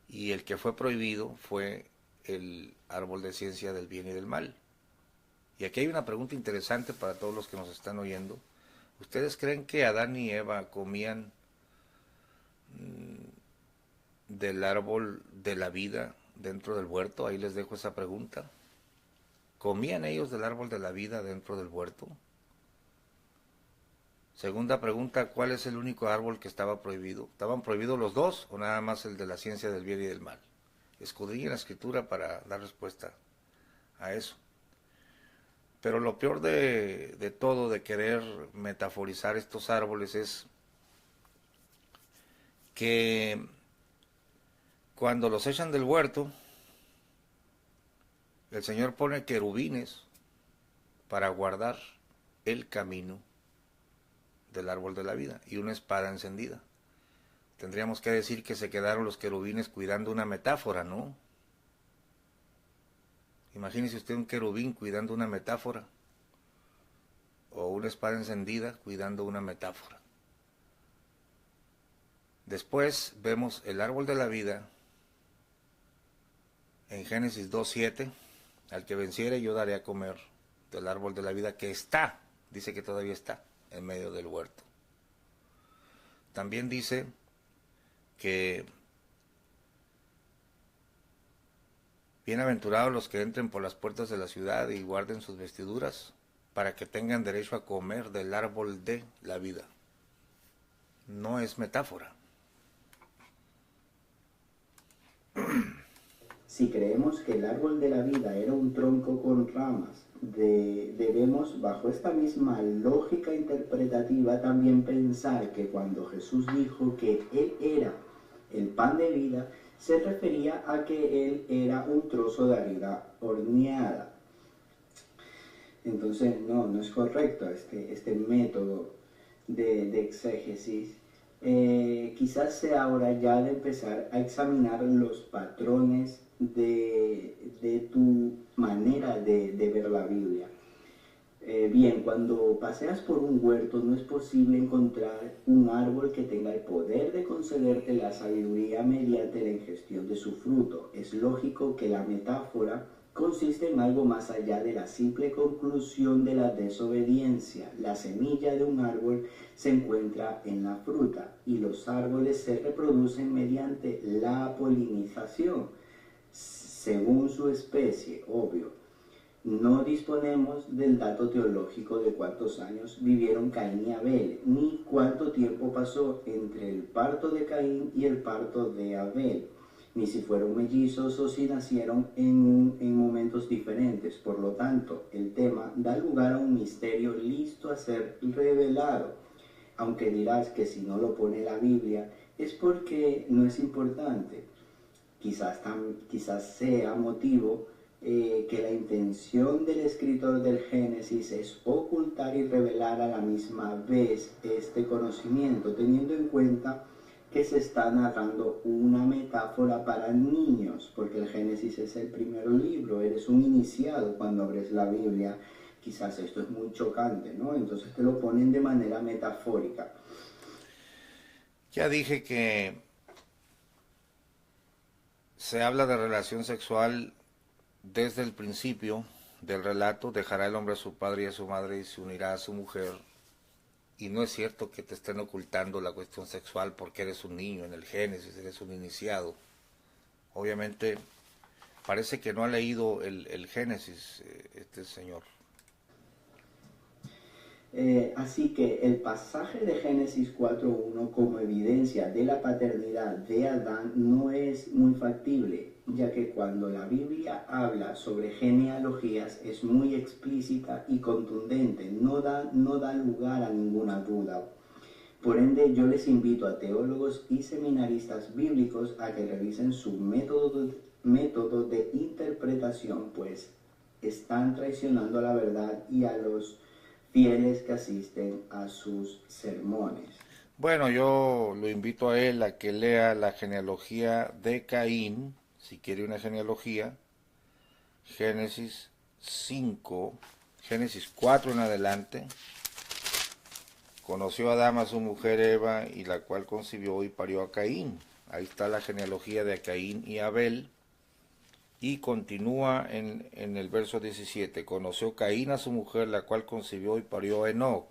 y el que fue prohibido fue el árbol de ciencia del bien y del mal. Y aquí hay una pregunta interesante para todos los que nos están oyendo. ¿Ustedes creen que Adán y Eva comían del árbol de la vida dentro del huerto? Ahí les dejo esa pregunta. ¿Comían ellos del árbol de la vida dentro del huerto? Segunda pregunta, ¿cuál es el único árbol que estaba prohibido? ¿Estaban prohibidos los dos o nada más el de la ciencia del bien y del mal? Escudriñen la escritura para dar respuesta a eso. Pero lo peor de todo, de querer metaforizar estos árboles, es que cuando los echan del huerto, el Señor pone querubines para guardar el camino del árbol de la vida y una espada encendida. tendríamos que decir que se quedaron los querubines cuidando una metáfora, ¿no? Imagínese usted un querubín cuidando una metáfora, o una espada encendida cuidando una metáfora. Después vemos el árbol de la vida en Génesis 2:7, al que venciere yo daré a comer del árbol de la vida que está, dice que todavía está, en medio del huerto. También dice que bienaventurados los que entren por las puertas de la ciudad y guarden sus vestiduras, para que tengan derecho a comer del árbol de la vida. No es metáfora. Si creemos que el árbol de la vida era un tronco con ramas, debemos, bajo esta misma lógica interpretativa, también pensar que cuando Jesús dijo que Él era el pan de vida, se refería a que Él era un trozo de harina horneada. Entonces no es correcto este método de exégesis. Quizás sea hora ya de empezar a examinar los patrones de tu manera de ver la Biblia. Bien, cuando paseas por un huerto no es posible encontrar un árbol que tenga el poder de concederte la sabiduría mediante la ingestión de su fruto. Es lógico que la metáfora consiste en algo más allá de la simple conclusión de la desobediencia. La semilla de un árbol se encuentra en la fruta y los árboles se reproducen mediante la polinización, según su especie, obvio. No disponemos del dato teológico de cuántos años vivieron Caín y Abel, ni cuánto tiempo pasó entre el parto de Caín y el parto de Abel, ni si fueron mellizos o si nacieron en momentos diferentes. Por lo tanto, el tema da lugar a un misterio listo a ser revelado. Aunque dirás que si no lo pone la Biblia es porque no es importante. Quizás sea motivo que la intención del escritor del Génesis es ocultar y revelar a la misma vez este conocimiento, teniendo en cuenta que se está narrando una metáfora para niños, porque el Génesis es el primer libro, eres un iniciado cuando abres la Biblia. Quizás esto es muy chocante, ¿no? Entonces te lo ponen de manera metafórica. Ya dije que se habla de relación sexual desde el principio del relato. Dejará el hombre a su padre y a su madre y se unirá a su mujer. Y no es cierto que te estén ocultando la cuestión sexual porque eres un niño en el Génesis, eres un iniciado. Obviamente parece que no ha leído el Génesis este señor. Así que el pasaje de Génesis 4.1 como evidencia de la paternidad de Adán no es muy factible, ya que cuando la Biblia habla sobre genealogías es muy explícita y contundente, no da lugar a ninguna duda. Por ende, yo les invito a teólogos y seminaristas bíblicos a que revisen su método de interpretación, pues están traicionando a la verdad y a los fieles que asisten a sus sermones. Bueno, yo lo invito a él a que lea la genealogía de Caín, si quiere una genealogía, Génesis 5, Génesis 4 en adelante. Conoció a Adán a su mujer Eva, y la cual concibió y parió a Caín. Ahí está la genealogía de Caín y Abel. Y continúa en el verso 17. Conoció Caín a su mujer, la cual concibió y parió a Enoc.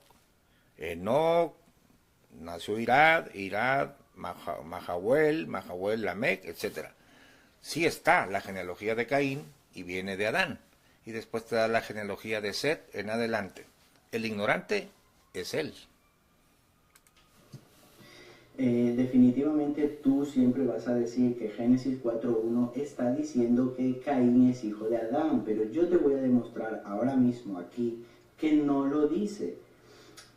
Enoc nació Irad, Mahahuel, Lamec, etc. Sí está la genealogía de Caín y viene de Adán. Y después te da la genealogía de Set en adelante. El ignorante es él. Definitivamente tú siempre vas a decir que Génesis 4.1 está diciendo que Caín es hijo de Adán, pero yo te voy a demostrar ahora mismo aquí que no lo dice.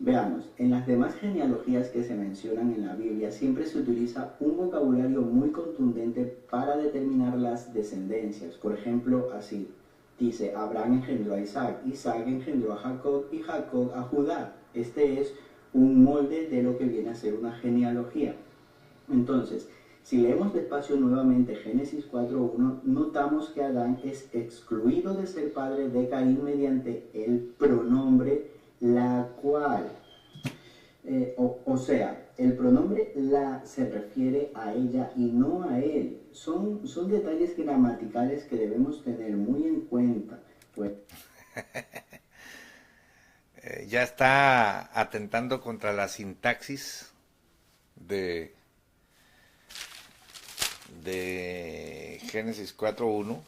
Veamos, en las demás genealogías que se mencionan en la Biblia siempre se utiliza un vocabulario muy contundente para determinar las descendencias. Por ejemplo, así dice: Abraham engendró a Isaac, Isaac engendró a Jacob y Jacob a Judá. Este es un molde de lo que viene a ser una genealogía. Entonces, si leemos despacio nuevamente Génesis 4.1, notamos que Adán es excluido de ser padre de Caín mediante el pronombre la cual. O sea, el pronombre la se refiere a ella y no a él. Son detalles gramaticales que debemos tener muy en cuenta. Pues Ya está atentando contra la sintaxis de, de Génesis 4.1.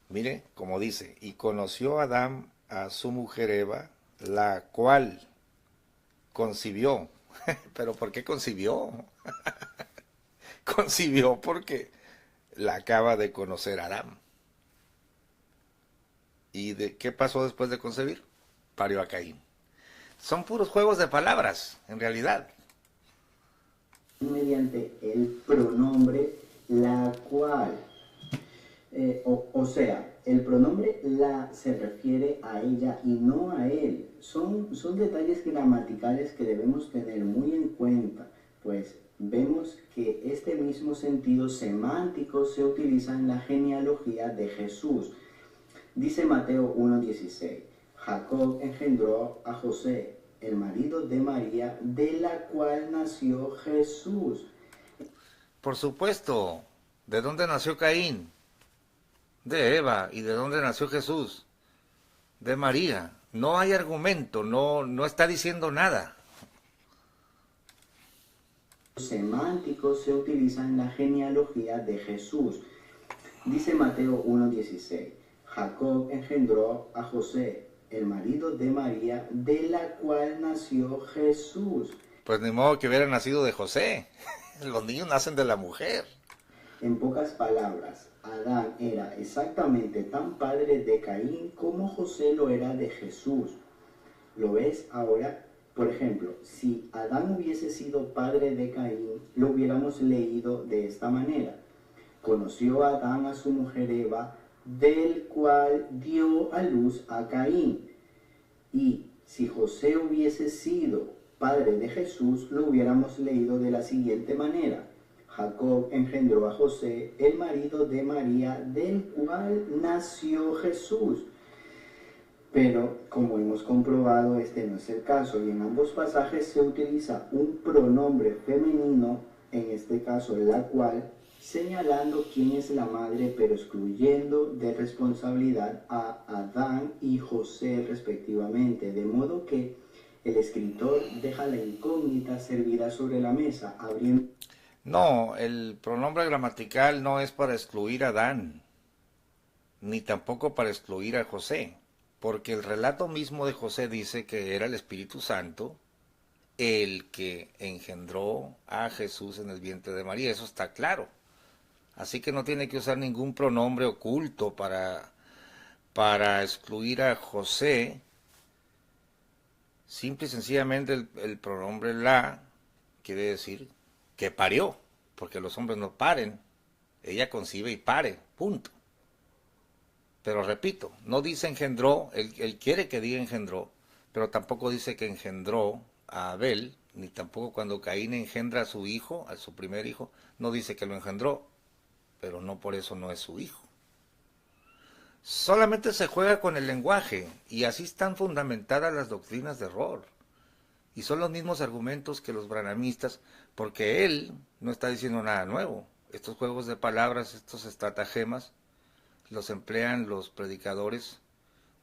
Mire, como dice, y conoció Adán a su mujer Eva, la cual concibió. ¿Pero por qué concibió? Concibió porque la acaba de conocer Adán. ¿Y de qué pasó después de concebir? Parió a Caín. Son puros juegos de palabras, en realidad. mediante el pronombre la cual. O sea, el pronombre la se refiere a ella y no a él. Son detalles gramaticales que debemos tener muy en cuenta, pues vemos que este mismo sentido semántico se utiliza en la genealogía de Jesús. Dice Mateo 1.16, Jacob engendró a José, el marido de María, de la cual nació Jesús. Por supuesto, ¿de dónde nació Caín? De Eva. ¿Y de dónde nació Jesús? De María. No hay argumento, no está diciendo nada. Semántico se utiliza en la genealogía de Jesús. Dice Mateo 1.16, Jacob engendró a José, el marido de María, de la cual nació Jesús. Pues ni modo que hubiera nacido de José. Los niños nacen de la mujer. En pocas palabras, Adán era exactamente tan padre de Caín como José lo era de Jesús. ¿Lo ves ahora? Por ejemplo, si Adán hubiese sido padre de Caín, lo hubiéramos leído de esta manera. Conoció Adán a su mujer Eva, del cual dio a luz a Caín. Y si José hubiese sido padre de Jesús, lo hubiéramos leído de la siguiente manera. Jacob engendró a José, el marido de María, del cual nació Jesús. Pero, como hemos comprobado, este no es el caso, y en ambos pasajes se utiliza un pronombre femenino, en este caso la cual, señalando quién es la madre, pero excluyendo de responsabilidad a Adán y José respectivamente, de modo que el escritor deja la incógnita servida sobre la mesa, abriendo... No, el pronombre gramatical no es para excluir a Adán, ni tampoco para excluir a José, porque el relato mismo de José dice que era el Espíritu Santo el que engendró a Jesús en el vientre de María, eso está claro. Así que no tiene que usar ningún pronombre oculto para excluir a José. Simple y sencillamente el pronombre la quiere decir que parió, porque los hombres no paren, ella concibe y pare, punto. Pero repito, no dice engendró, él quiere que diga engendró, pero tampoco dice que engendró a Abel, ni tampoco cuando Caín engendra a su hijo, a su primer hijo, no dice que lo engendró, pero no por eso no es su hijo. Solamente se juega con el lenguaje, y así están fundamentadas las doctrinas de error. Y son los mismos argumentos que los branhamistas, porque él no está diciendo nada nuevo. Estos juegos de palabras, estos estratagemas, los emplean los predicadores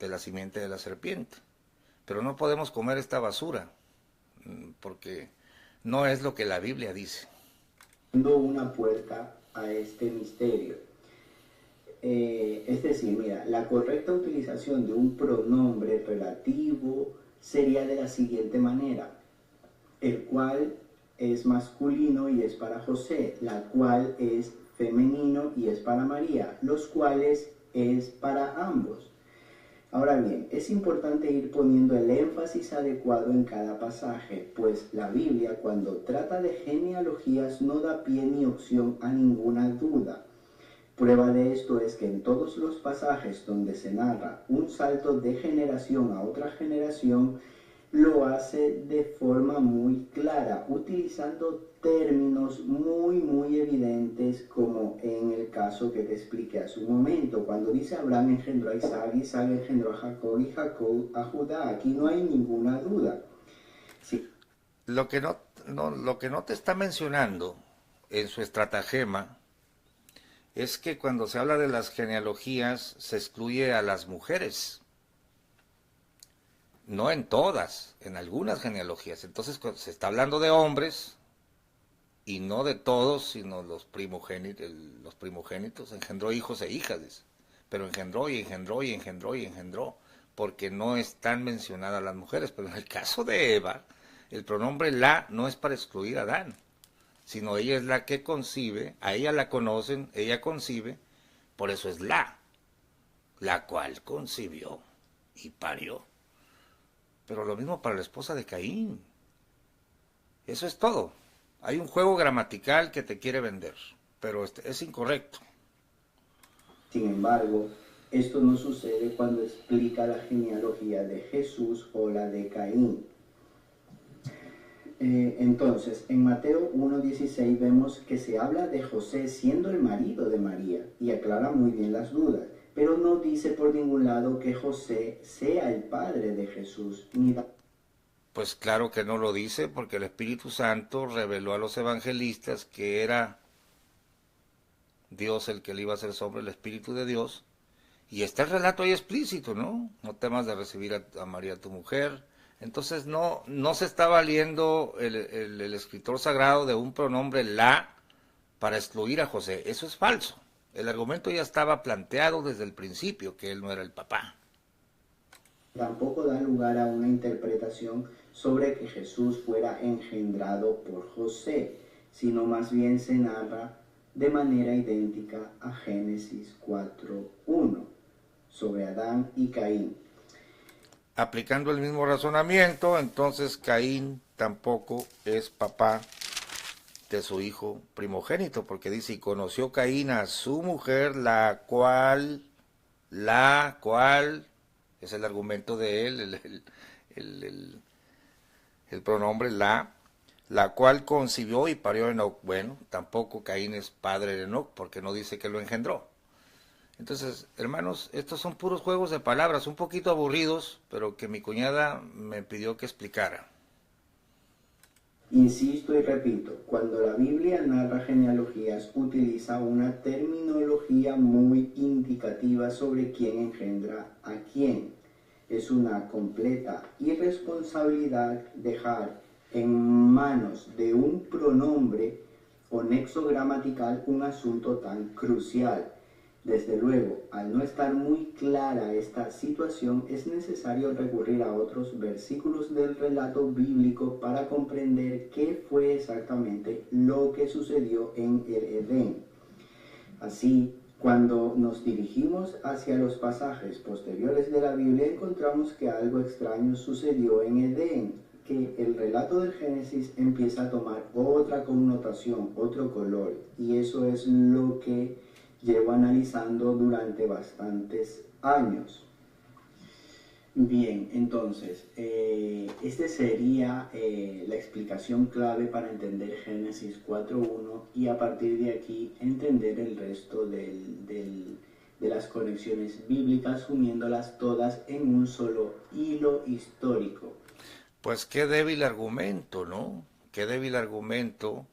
de la simiente de la serpiente. Pero no podemos comer esta basura, porque no es lo que la Biblia dice. Una puerta a este misterio. Es decir, mira, la correcta utilización de un pronombre relativo sería de la siguiente manera: el cual es masculino y es para José, la cual es femenino y es para María, los cuales es para ambos. Ahora bien, es importante ir poniendo el énfasis adecuado en cada pasaje, pues la Biblia, cuando trata de genealogías, no da pie ni opción a ninguna duda. Prueba de esto es que en todos los pasajes donde se narra un salto de generación a otra generación, lo hace de forma muy clara, utilizando términos muy evidentes, como en el caso que te expliqué hace un momento, cuando dice Abraham engendró a Isaac, Isaac engendró a Jacob y Jacob a Judá. Aquí no hay ninguna duda. Sí. Lo que no te está mencionando en su estratagema es que cuando se habla de las genealogías se excluye a las mujeres. No en todas, en algunas genealogías. Entonces se está hablando de hombres y no de todos, sino los primogénitos. Engendró hijos e hijas, dice. Pero engendró y engendró y engendró y engendró, porque no están mencionadas las mujeres. Pero en el caso de Eva, el pronombre la no es para excluir a Adán, sino ella es la que concibe, a ella la conocen, ella concibe, por eso es la cual concibió y parió. Pero lo mismo para la esposa de Caín. Eso es todo. Hay un juego gramatical que te quiere vender, pero es incorrecto. Sin embargo, esto no sucede cuando explica la genealogía de Jesús o la de Caín. Entonces, en Mateo 1:16 vemos que se habla de José siendo el marido de María y aclara muy bien las dudas, pero no dice por ningún lado que José sea el padre de Jesús, ni Pues claro que no lo dice, porque el Espíritu Santo reveló a los evangelistas que era Dios el que le iba a hacer sobre el Espíritu de Dios. Y está el relato ahí explícito, ¿no? No temas de recibir a María tu mujer. Entonces no se está valiendo el escritor sagrado de un pronombre la para excluir a José. Eso es falso. El argumento ya estaba planteado desde el principio, que él no era el papá. tampoco da lugar a una interpretación sobre que Jesús fuera engendrado por José, sino más bien se narra de manera idéntica a Génesis 4:1 sobre Adán y Caín. Aplicando el mismo razonamiento, entonces Caín tampoco es papá de su hijo primogénito, porque dice, y conoció Caín a su mujer, la cual, es el argumento de él, el pronombre la cual concibió y parió a Enoc. Bueno, tampoco Caín es padre de Enoc, porque no dice que lo engendró. Entonces, hermanos, estos son puros juegos de palabras, un poquito aburridos, pero que mi cuñada me pidió que explicara. Insisto y repito, cuando la Biblia narra genealogías utiliza una terminología muy indicativa sobre quién engendra a quién. Es una completa irresponsabilidad dejar en manos de un pronombre o nexo gramatical un asunto tan crucial. Desde luego, al no estar muy clara esta situación, es necesario recurrir a otros versículos del relato bíblico para comprender qué fue exactamente lo que sucedió en el Edén. Así, cuando nos dirigimos hacia los pasajes posteriores de la Biblia, encontramos que algo extraño sucedió en Edén, que el relato del Génesis empieza a tomar otra connotación, otro color, y eso es lo que llevo analizando durante bastantes años. Bien, entonces, esta sería la explicación clave para entender Génesis 4.1 y a partir de aquí entender el resto de las conexiones bíblicas, uniéndolas todas en un solo hilo histórico. Pues qué débil argumento, ¿no? Qué débil argumento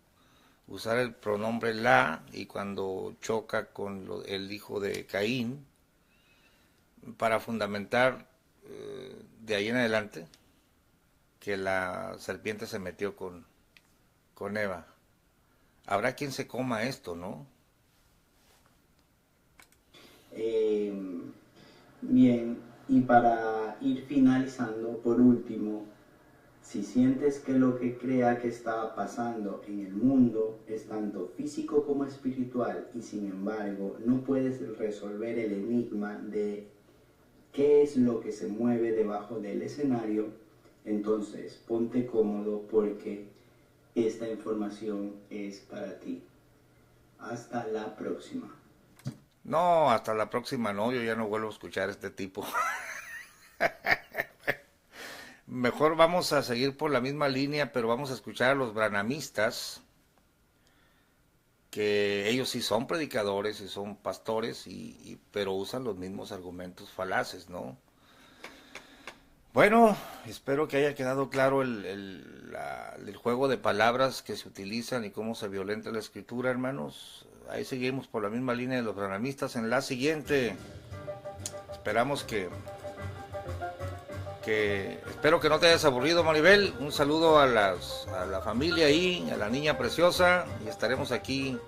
usar el pronombre la y cuando choca con el hijo de Caín para fundamentar de ahí en adelante que la serpiente se metió con Eva. Habrá quien se coma esto, ¿no? Bien, y para ir finalizando, por último, si sientes que lo que crea que está pasando en el mundo es tanto físico como espiritual y sin embargo no puedes resolver el enigma de qué es lo que se mueve debajo del escenario, entonces ponte cómodo porque esta información es para ti. Hasta la próxima. No, hasta la próxima no, yo ya no vuelvo a escuchar a este tipo. Mejor vamos a seguir por la misma línea, pero vamos a escuchar a los branamistas, que ellos sí son predicadores y son pastores, pero usan los mismos argumentos falaces, ¿no? Bueno, espero que haya quedado claro el juego de palabras que se utilizan y cómo se violenta la escritura, hermanos. Ahí seguimos por la misma línea de los branamistas. En la siguiente, esperamos espero que no te hayas aburrido, Maribel. Un saludo a la familia ahí, a la niña preciosa, y estaremos aquí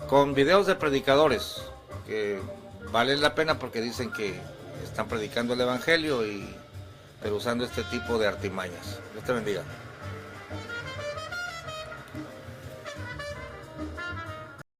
con videos de predicadores que valen la pena porque dicen que están predicando el evangelio pero usando este tipo de artimañas. Dios te bendiga.